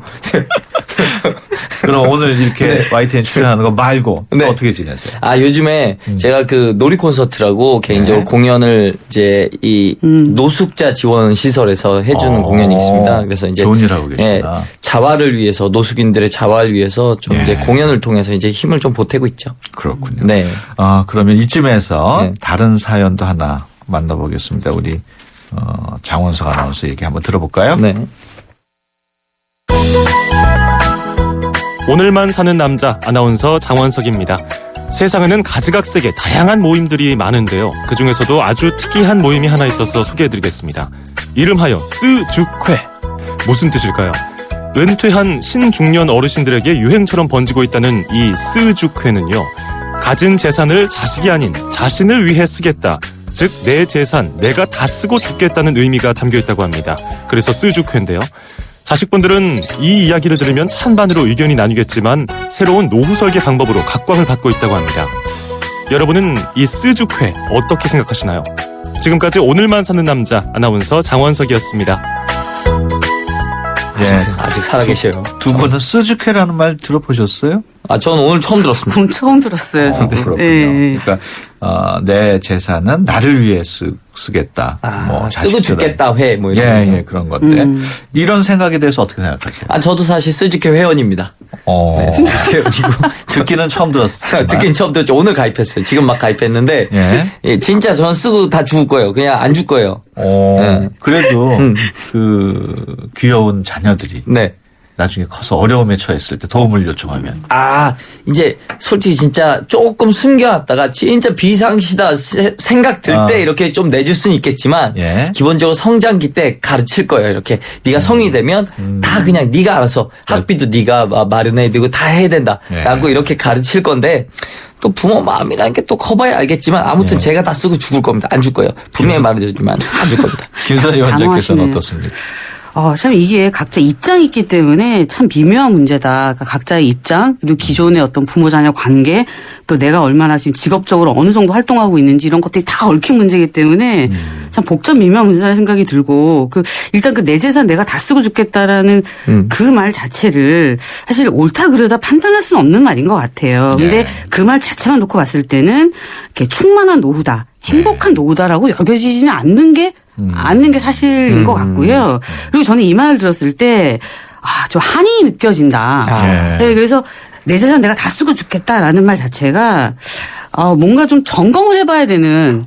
[SPEAKER 1] 그럼 오늘 이렇게 YTN 출연하는 거 말고 또
[SPEAKER 7] 네.
[SPEAKER 1] 어떻게 지내세요?
[SPEAKER 7] 아, 요즘에 제가 그 놀이 콘서트라고 개인적으로
[SPEAKER 1] 네.
[SPEAKER 7] 공연을 이제 이 노숙자 지원 시설에서 해주는 공연이 있습니다. 그래서 이제
[SPEAKER 1] 좋은 일 하고 계시다.
[SPEAKER 7] 자활을 위해서 노숙인들의 자활을 위해서 좀
[SPEAKER 1] 예.
[SPEAKER 7] 이제 공연을 통해서 이제 힘을 좀 보태고 있죠.
[SPEAKER 1] 그렇군요.
[SPEAKER 7] 네.
[SPEAKER 1] 그러면 이쯤에서
[SPEAKER 7] 네.
[SPEAKER 1] 다른 사연도 하나 만나보겠습니다. 우리 장원석 아나운서 얘기 한번 들어볼까요?
[SPEAKER 7] 네.
[SPEAKER 6] 오늘만 사는 남자 아나운서 장원석입니다. 세상에는 가지각색의 다양한 모임들이 많은데요. 그중에서도 아주 특이한 모임이 하나 있어서 소개해드리겠습니다. 이름하여 스죽회. 무슨 뜻일까요? 은퇴한 신중년 어르신들에게 유행처럼 번지고 있다는 이 스죽회는요. 가진 재산을 자식이 아닌 자신을 위해 쓰겠다. 즉 내 재산 내가 다 쓰고 죽겠다는 의미가 담겨 있다고 합니다. 그래서 스죽회인데요. 자식분들은 이 이야기를 들으면 찬반으로 의견이 나뉘겠지만 새로운 노후 설계 방법으로 각광을 받고 있다고 합니다. 여러분은 이 스죽회 어떻게 생각하시나요? 지금까지 오늘만 사는 남자 아나운서 장원석이었습니다.
[SPEAKER 7] 아직 살아계셔요.
[SPEAKER 1] 두 분은 스즈케라는 말 들어보셨어요?
[SPEAKER 7] 아, 저는 오늘 처음 들었습니다.
[SPEAKER 8] 그럼 처음 들었어요. 저도.
[SPEAKER 1] 그렇군요.
[SPEAKER 8] 예.
[SPEAKER 1] 그러니까 내 재산은 나를 위해 쓰겠다. 뭐
[SPEAKER 7] 쓰고
[SPEAKER 1] 자식들을.
[SPEAKER 7] 죽겠다 회 뭐 이런 거.
[SPEAKER 1] 예, 그런 것들. 이런 생각에 대해서 어떻게 생각하세요?
[SPEAKER 7] 아, 저도 사실 스즈케 회원입니다. 네, 스즈케 회원이고.
[SPEAKER 1] 듣기는 처음 들었어요.
[SPEAKER 7] 듣긴 처음 들었죠. 오늘 가입했어요. 지금 막 가입했는데.
[SPEAKER 1] 예.
[SPEAKER 7] 예, 진짜 전 쓰고 다 죽을 거예요. 그냥 안 줄 거예요. 네.
[SPEAKER 1] 그래도 그 귀여운 자녀들이
[SPEAKER 7] 네.
[SPEAKER 1] 나중에 커서 어려움에 처했을 때 도움을 요청하면
[SPEAKER 7] 아, 이제 솔직히 진짜 조금 숨겨놨다가 진짜 비상시다 생각 들 때 이렇게 좀 내줄 수는 있겠지만
[SPEAKER 1] 예.
[SPEAKER 7] 기본적으로 성장기 때 가르칠 거예요. 이렇게 네가 성이 되면 다 그냥 네가 알아서 학비도 네가 마련해야 되고 다 해야 된다.
[SPEAKER 1] 예.
[SPEAKER 7] 라고 이렇게 가르칠 건데 또 부모 마음이라는 게 또 커봐야 알겠지만 아무튼 제가 다 쓰고 죽을 겁니다. 안 줄 거예요. 분명히 말해주지만 안 줄 겁니다.
[SPEAKER 1] 김선희 원장께서는
[SPEAKER 8] 당황하시네요.
[SPEAKER 1] 어떻습니까?
[SPEAKER 8] 참 이게 각자 입장이 있기 때문에 참 미묘한 문제다. 그러니까 각자의 입장 그리고 기존의 어떤 부모 자녀 관계 또 내가 얼마나 지금 직업적으로 어느 정도 활동하고 있는지 이런 것들이 다 얽힌 문제이기 때문에 참 복잡 미묘한 문제라는 생각이 들고 일단 그 내 재산 내가 다 쓰고 죽겠다라는 그 말 자체를 사실 옳다 그르다 판단할 수는 없는 말인 것 같아요. 근데 그 말 자체만 놓고 봤을 때는 이렇게 충만한 노후다. 행복한 노후다라고 여겨지지는 않는 게 사실인 것 같고요. 그리고 저는 이 말을 들었을 때, 좀 한이 느껴진다. 네, 그래서 내 재산 내가 다 쓰고 죽겠다라는 말 자체가, 뭔가 좀 점검을 해봐야 되는,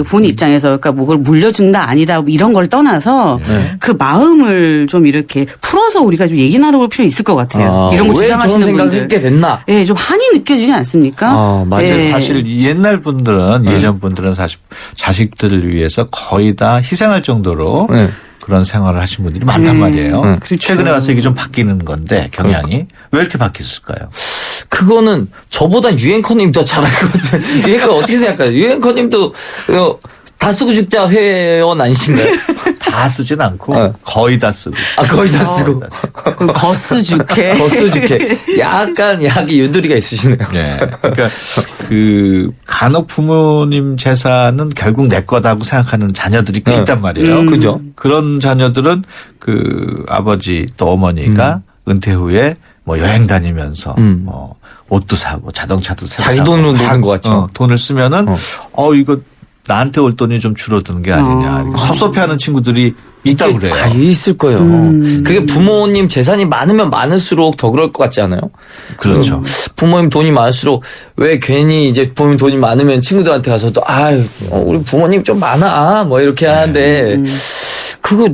[SPEAKER 8] 부모님 입장에서, 그러니까 뭐 그걸 물려준다, 아니다, 뭐 이런 걸 떠나서 그 마음을 좀 이렇게 풀어서 우리가 좀 얘기 나눠볼 필요 있을 것 같아요. 이런 거
[SPEAKER 7] 왜
[SPEAKER 8] 주장하시는
[SPEAKER 7] 저런 생각을
[SPEAKER 8] 분들.
[SPEAKER 7] 했게 됐나?
[SPEAKER 8] 예, 좀 한이 느껴지지 않습니까?
[SPEAKER 7] 맞아요.
[SPEAKER 8] 예.
[SPEAKER 1] 사실 옛날 분들은 예전 분들은 사실 자식들을 위해서 거의 다 희생할 정도로 그런 생활을 하신 분들이 많단 말이에요.
[SPEAKER 8] 그렇죠.
[SPEAKER 1] 최근에 와서 이게 좀 바뀌는 건데 경향이 왜 이렇게 바뀌었을까요?
[SPEAKER 7] 그거는 저보다 유행커님 더 잘 알 것 같아요. 유행커 어떻게 생각해요? 유행커님도 다 쓰고 죽자 회원 아니신가요?
[SPEAKER 1] 다 쓰진 않고 거의 다 쓰고.
[SPEAKER 7] 거의 다 쓰고.
[SPEAKER 8] 거스죽해.
[SPEAKER 7] 거스죽해. 약간 약이 유두리가 있으시네요.
[SPEAKER 1] 네. 그러니까 간혹 부모님 재산은 결국 내 거다고 생각하는 자녀들이 꽤 있단 말이에요.
[SPEAKER 7] 그죠.
[SPEAKER 1] 그런 자녀들은 아버지 또 어머니가 은퇴 후에 뭐 여행 다니면서 뭐 옷도 사고 자동차도 사고
[SPEAKER 7] 자기 돈으로 노는 것 같죠.
[SPEAKER 1] 돈을 쓰면은 이거 나한테 올 돈이 좀 줄어드는 게 아니냐. 이렇게 섭섭해하는 친구들이 있다고 그래요.
[SPEAKER 7] 있을 거예요. 그게 부모님 재산이 많으면 많을수록 더 그럴 것 같지 않아요?
[SPEAKER 1] 그렇죠.
[SPEAKER 7] 부모님 돈이 많을수록 왜 괜히 이제 부모님 돈이 많으면 친구들한테 가서 또 우리 부모님 좀 많아 뭐 이렇게 하는데 그거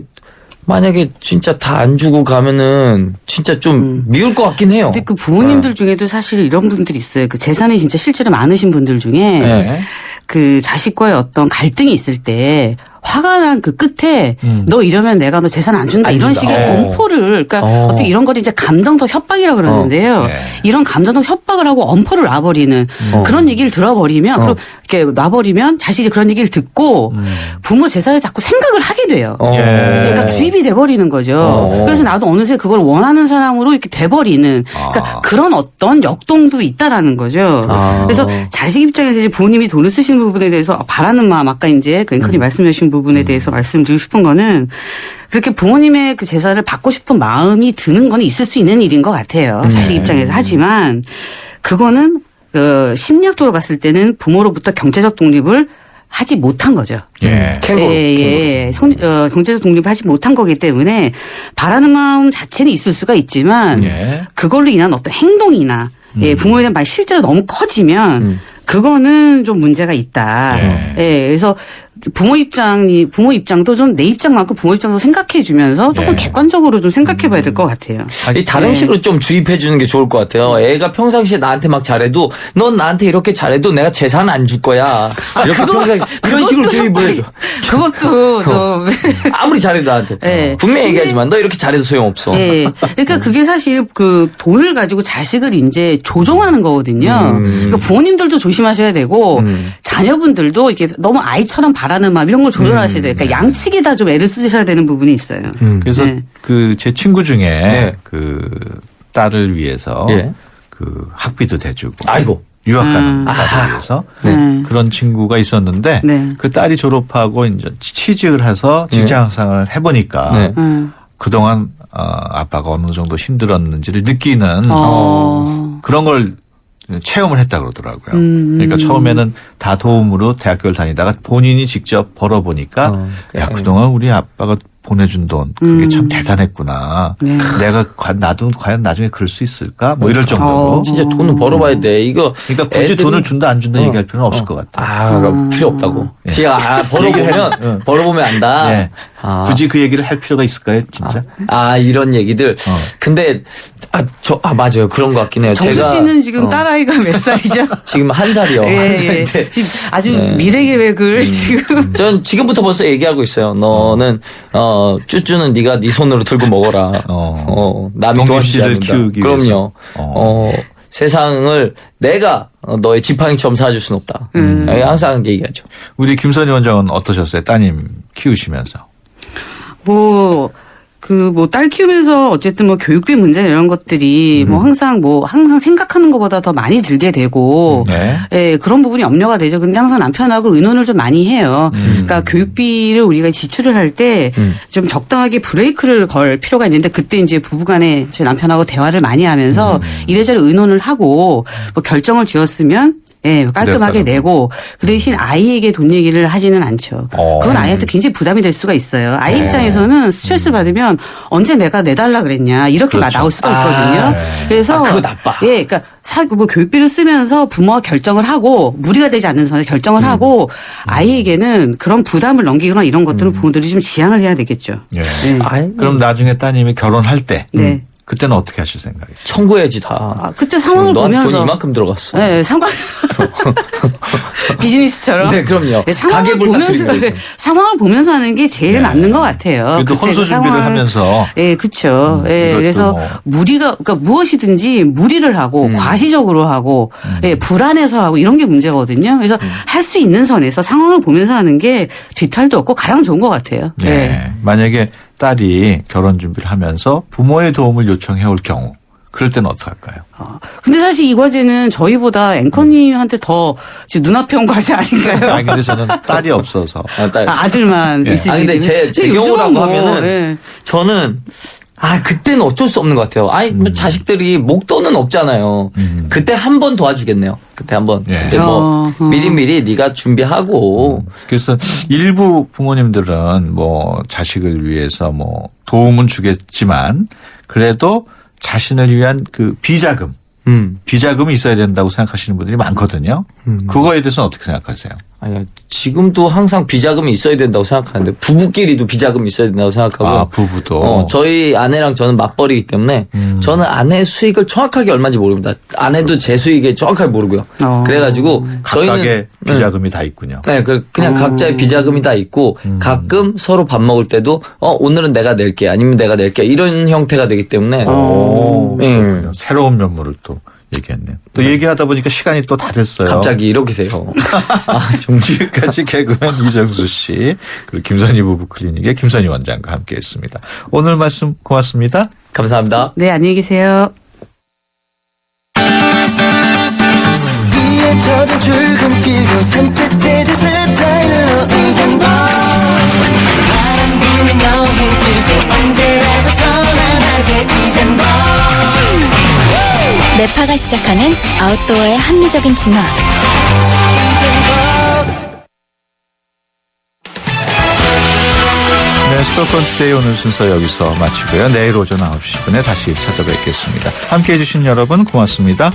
[SPEAKER 7] 만약에 진짜 다 안 주고 가면은 진짜 좀 미울 것 같긴 해요.
[SPEAKER 8] 근데 그 부모님들 중에도 사실 이런 분들이 있어요. 그 재산이 진짜 실제로 많으신 분들 중에 그 자식과의 어떤 갈등이 있을 때 화가 난 그 끝에 너 이러면 내가 너 재산 안 준다
[SPEAKER 7] 안
[SPEAKER 8] 이런
[SPEAKER 7] 준다.
[SPEAKER 8] 식의 엄포를 그러니까 어떻게 이런 거를 이제 감정적 협박이라고 그러는데요.
[SPEAKER 1] 네.
[SPEAKER 8] 이런 감정적 협박을 하고 엄포를 놔버리는 그런 얘기를 들어버리면 그럼 이렇게 놔버리면 자식이 그런 얘기를 듣고 부모 재산에 자꾸 생각을 하게 돼요.
[SPEAKER 1] 예.
[SPEAKER 8] 그러니까 주입이 돼버리는 거죠. 그래서 나도 어느새 그걸 원하는 사람으로 이렇게 돼버리는 그러니까 그런 어떤 역동도 있다라는 거죠. 그래서 자식 입장에서 이제 부모님이 돈을 쓰시는 부분에 대해서 바라는 마음 아까 이제 그 앵커님 말씀해 주신 부분에 대해서 말씀드리고 싶은 거는 그렇게 부모님의 그 재산을 받고 싶은 마음이 드는 건 있을 수 있는 일인 것 같아요. 자식 입장에서. 하지만 그거는 심리학적으로 봤을 때는 부모로부터 경제적 독립을 하지 못한 거죠.
[SPEAKER 1] 예.
[SPEAKER 8] 경제적 독립을 하지 못한 거기 때문에 바라는 마음 자체는 있을 수가 있지만
[SPEAKER 1] 예.
[SPEAKER 8] 그걸로 인한 어떤 행동이나 부모에 대한 말 실제로 너무 커지면 그거는 좀 문제가 있다.
[SPEAKER 1] 예.
[SPEAKER 8] 그래서 부모 입장도 좀 내 입장만큼 부모 입장도 생각해 주면서 조금
[SPEAKER 1] 예.
[SPEAKER 8] 객관적으로 좀 생각해 봐야 될 것 같아요.
[SPEAKER 7] 이 다른 식으로 좀 주입해 주는 게 좋을 것 같아요. 애가 평상시에 나한테 막 잘해도 넌 나한테 이렇게 잘해도 내가 재산 안 줄 거야. 이렇게 평상시 이런 식으로 주입을 해줘.
[SPEAKER 8] 그것도 좀
[SPEAKER 7] 아무리 잘해도 나한테.
[SPEAKER 8] 네.
[SPEAKER 7] 분명히 얘기하지만 너 이렇게 잘해도 소용없어.
[SPEAKER 8] 예. 그러니까 그게 사실 그 돈을 가지고 자식을 이제 조종하는 거거든요. 그러니까 부모님들도 조심하셔야 되고 자녀분들도 이렇게 너무 아이처럼 바라는 마음 이런 걸 조절하셔야 돼요. 그러니까 양측이 다 좀 애를 쓰셔야 되는 부분이 있어요.
[SPEAKER 1] 그래서
[SPEAKER 8] 네.
[SPEAKER 1] 그 제 친구 중에
[SPEAKER 7] 네.
[SPEAKER 1] 그 딸을 위해서
[SPEAKER 7] 예.
[SPEAKER 1] 그 학비도 대주고
[SPEAKER 7] 아이고.
[SPEAKER 1] 유학가는 딸을 위해서
[SPEAKER 8] 네.
[SPEAKER 1] 그런 친구가 있었는데
[SPEAKER 8] 네.
[SPEAKER 1] 그 딸이 졸업하고 이제 취직을 해서 직장생활을 해보니까
[SPEAKER 7] 네.
[SPEAKER 1] 그동안 아빠가 어느 정도 힘들었는지를 느끼는 그런 걸 체험을 했다 그러더라고요. 그러니까 처음에는 다 도움으로 대학교를 다니다가 본인이 직접 벌어보니까 야 그동안 우리 아빠가 보내준 돈 그게 참 대단했구나.
[SPEAKER 8] 네.
[SPEAKER 1] 내가 나도 과연 나중에 그럴 수 있을까? 뭐 이럴 정도로.
[SPEAKER 7] 진짜 돈은 벌어봐야 돼. 이거
[SPEAKER 1] 그러니까 굳이
[SPEAKER 7] 애들이-
[SPEAKER 1] 돈을 준다 안 준다 얘기할 필요는 없을 것 같아요.
[SPEAKER 7] 그럼 필요 없다고.
[SPEAKER 1] 예.
[SPEAKER 7] 지가 벌어보면 벌어보면 안다.
[SPEAKER 1] 예. 굳이 그 얘기를 할 필요가 있을까요, 진짜?
[SPEAKER 7] 이런 얘기들. 근데 맞아요. 그런 것 같긴 해요.
[SPEAKER 8] 정수
[SPEAKER 7] 제가
[SPEAKER 8] 씨는 지금 딸아이가 몇 살이죠?
[SPEAKER 7] 지금 1살이요.
[SPEAKER 8] 예, 예. 지금 아주 미래 계획을 지금.
[SPEAKER 7] 전 지금부터 벌써 얘기하고 있어요. 너는 쭈쭈는 네가 네 손으로 들고 먹어라. 남이 도와주지
[SPEAKER 1] 독립시를
[SPEAKER 7] 않는다.
[SPEAKER 1] 키우기
[SPEAKER 7] 그럼요.
[SPEAKER 1] 위해서.
[SPEAKER 7] 세상을 내가 너의 지팡이처럼 사줄 순 없다. 항상 얘기하죠.
[SPEAKER 1] 우리 김선희 원장은 어떠셨어요? 따님 키우시면서.
[SPEAKER 8] 딸 키우면서 어쨌든 교육비 문제 이런 것들이 항상 생각하는 것보다 더 많이 들게 되고,
[SPEAKER 1] 네.
[SPEAKER 8] 예, 그런 부분이 염려가 되죠. 근데 항상 남편하고 의논을 좀 많이 해요. 그러니까 교육비를 우리가 지출을 할 때 좀 적당하게 브레이크를 걸 필요가 있는데 그때 이제 부부간에 제 남편하고 대화를 많이 하면서 이래저래 의논을 하고 결정을 지었으면 깔끔하게 내고 그 대신 아이에게 돈 얘기를 하지는 않죠. 그건 아이한테 굉장히 부담이 될 수가 있어요. 아이 입장에서는 스트레스를 받으면 언제 내가 내달라 그랬냐 이렇게
[SPEAKER 1] 그렇죠.
[SPEAKER 8] 나올 수가 있거든요. 그래서
[SPEAKER 7] 그거 나빠.
[SPEAKER 8] 그러니까 교육비를 쓰면서 부모가 결정을 하고 무리가 되지 않는 선에 결정을 하고 아이에게는 그런 부담을 넘기거나 이런 것들은 부모들이 좀 지양을 해야 되겠죠.
[SPEAKER 1] 예.
[SPEAKER 8] 네.
[SPEAKER 1] 그럼 나중에 따님이 결혼할 때
[SPEAKER 8] 네.
[SPEAKER 1] 그때는 어떻게 하실 생각이세요?
[SPEAKER 7] 청구해야지 다.
[SPEAKER 8] 그때 상황을
[SPEAKER 7] 너한테
[SPEAKER 8] 보면서
[SPEAKER 7] 돈 이만큼 들어갔어.
[SPEAKER 8] 네, 상황 비즈니스처럼.
[SPEAKER 7] 네, 그럼요.
[SPEAKER 8] 상황을
[SPEAKER 7] 가계부 같은
[SPEAKER 8] 보면서
[SPEAKER 7] 거.
[SPEAKER 8] 상황을 보면서 하는 게 제일 맞는 것 같아요.
[SPEAKER 1] 그래도
[SPEAKER 8] 그때
[SPEAKER 1] 혼수 준비를 하면서.
[SPEAKER 8] 그렇죠.
[SPEAKER 1] 이것도
[SPEAKER 8] 그래서 그러니까 무엇이든지 무리를 하고 과시적으로 하고 불안해서 하고 이런 게 문제거든요. 그래서 할 수 있는 선에서 상황을 보면서 하는 게 뒤탈도 없고 가장 좋은 것 같아요.
[SPEAKER 1] 네. 만약에 딸이 결혼 준비를 하면서 부모의 도움을 요청해 올 경우 그럴 때는 어떡할까요?
[SPEAKER 8] 근데 사실 이 과제는 저희보다 앵커님한테 더 지금 눈앞에 온 과제 아닌가요?
[SPEAKER 1] 아니 근데 저는 딸이 없어서.
[SPEAKER 8] 아들만
[SPEAKER 1] 네.
[SPEAKER 8] 있으시기
[SPEAKER 7] 근데
[SPEAKER 8] 때문에.
[SPEAKER 7] 제
[SPEAKER 8] 근데
[SPEAKER 7] 경우라고
[SPEAKER 8] 요즘은
[SPEAKER 7] 하면은 저는 그때는 어쩔 수 없는 것 같아요. 자식들이 목돈은 없잖아요. 그때 한 번 도와주겠네요. 그때 한 번.
[SPEAKER 1] 예.
[SPEAKER 7] 근데 미리미리 네가 준비하고.
[SPEAKER 1] 그래서 일부 부모님들은 자식을 위해서 도움은 주겠지만 그래도 자신을 위한 그 비자금이 있어야 된다고 생각하시는 분들이 많거든요. 그거에 대해서는 어떻게 생각하세요?
[SPEAKER 7] 아니요. 지금도 항상 비자금이 있어야 된다고 생각하는데 부부끼리도 비자금이 있어야 된다고 생각하고.
[SPEAKER 1] 아, 부부도.
[SPEAKER 7] 저희 아내랑 저는 맞벌이기 때문에 저는 아내 수익을 정확하게 얼마인지 모릅니다. 아내도 제 수익을 정확하게 모르고요. 그래가지고 저희는
[SPEAKER 1] 각각의 비자금이 다 있군요.
[SPEAKER 7] 네, 그냥 각자의 비자금이 다 있고 가끔 서로 밥 먹을 때도 오늘은 내가 낼게 아니면 내가 낼게 이런 형태가 되기 때문에
[SPEAKER 1] 그렇군요. 새로운 면모를 또 얘기했네요. 또 얘기하다 보니까 시간이 또 다 됐어요.
[SPEAKER 7] 갑자기 이렇게 세요.
[SPEAKER 1] 지금까지 개그맨 이정수 씨, 그리고 김선희 부부 클리닉의 김선희 원장과 함께했습니다. 오늘 말씀 고맙습니다.
[SPEAKER 7] 감사합니다.
[SPEAKER 8] 네, 안녕히 계세요.
[SPEAKER 3] 젖은 출근길로 산뜻해진 스타일로 이정도 바람 부는 여행길 언제라도 편안하게 이정도
[SPEAKER 10] 네파가 시작하는 아웃도어의 합리적인 진화.
[SPEAKER 1] 네, 수도권 투데이 오늘 순서 여기서 마치고요. 내일 오전 9시 분에 다시 찾아뵙겠습니다. 함께해 주신 여러분 고맙습니다.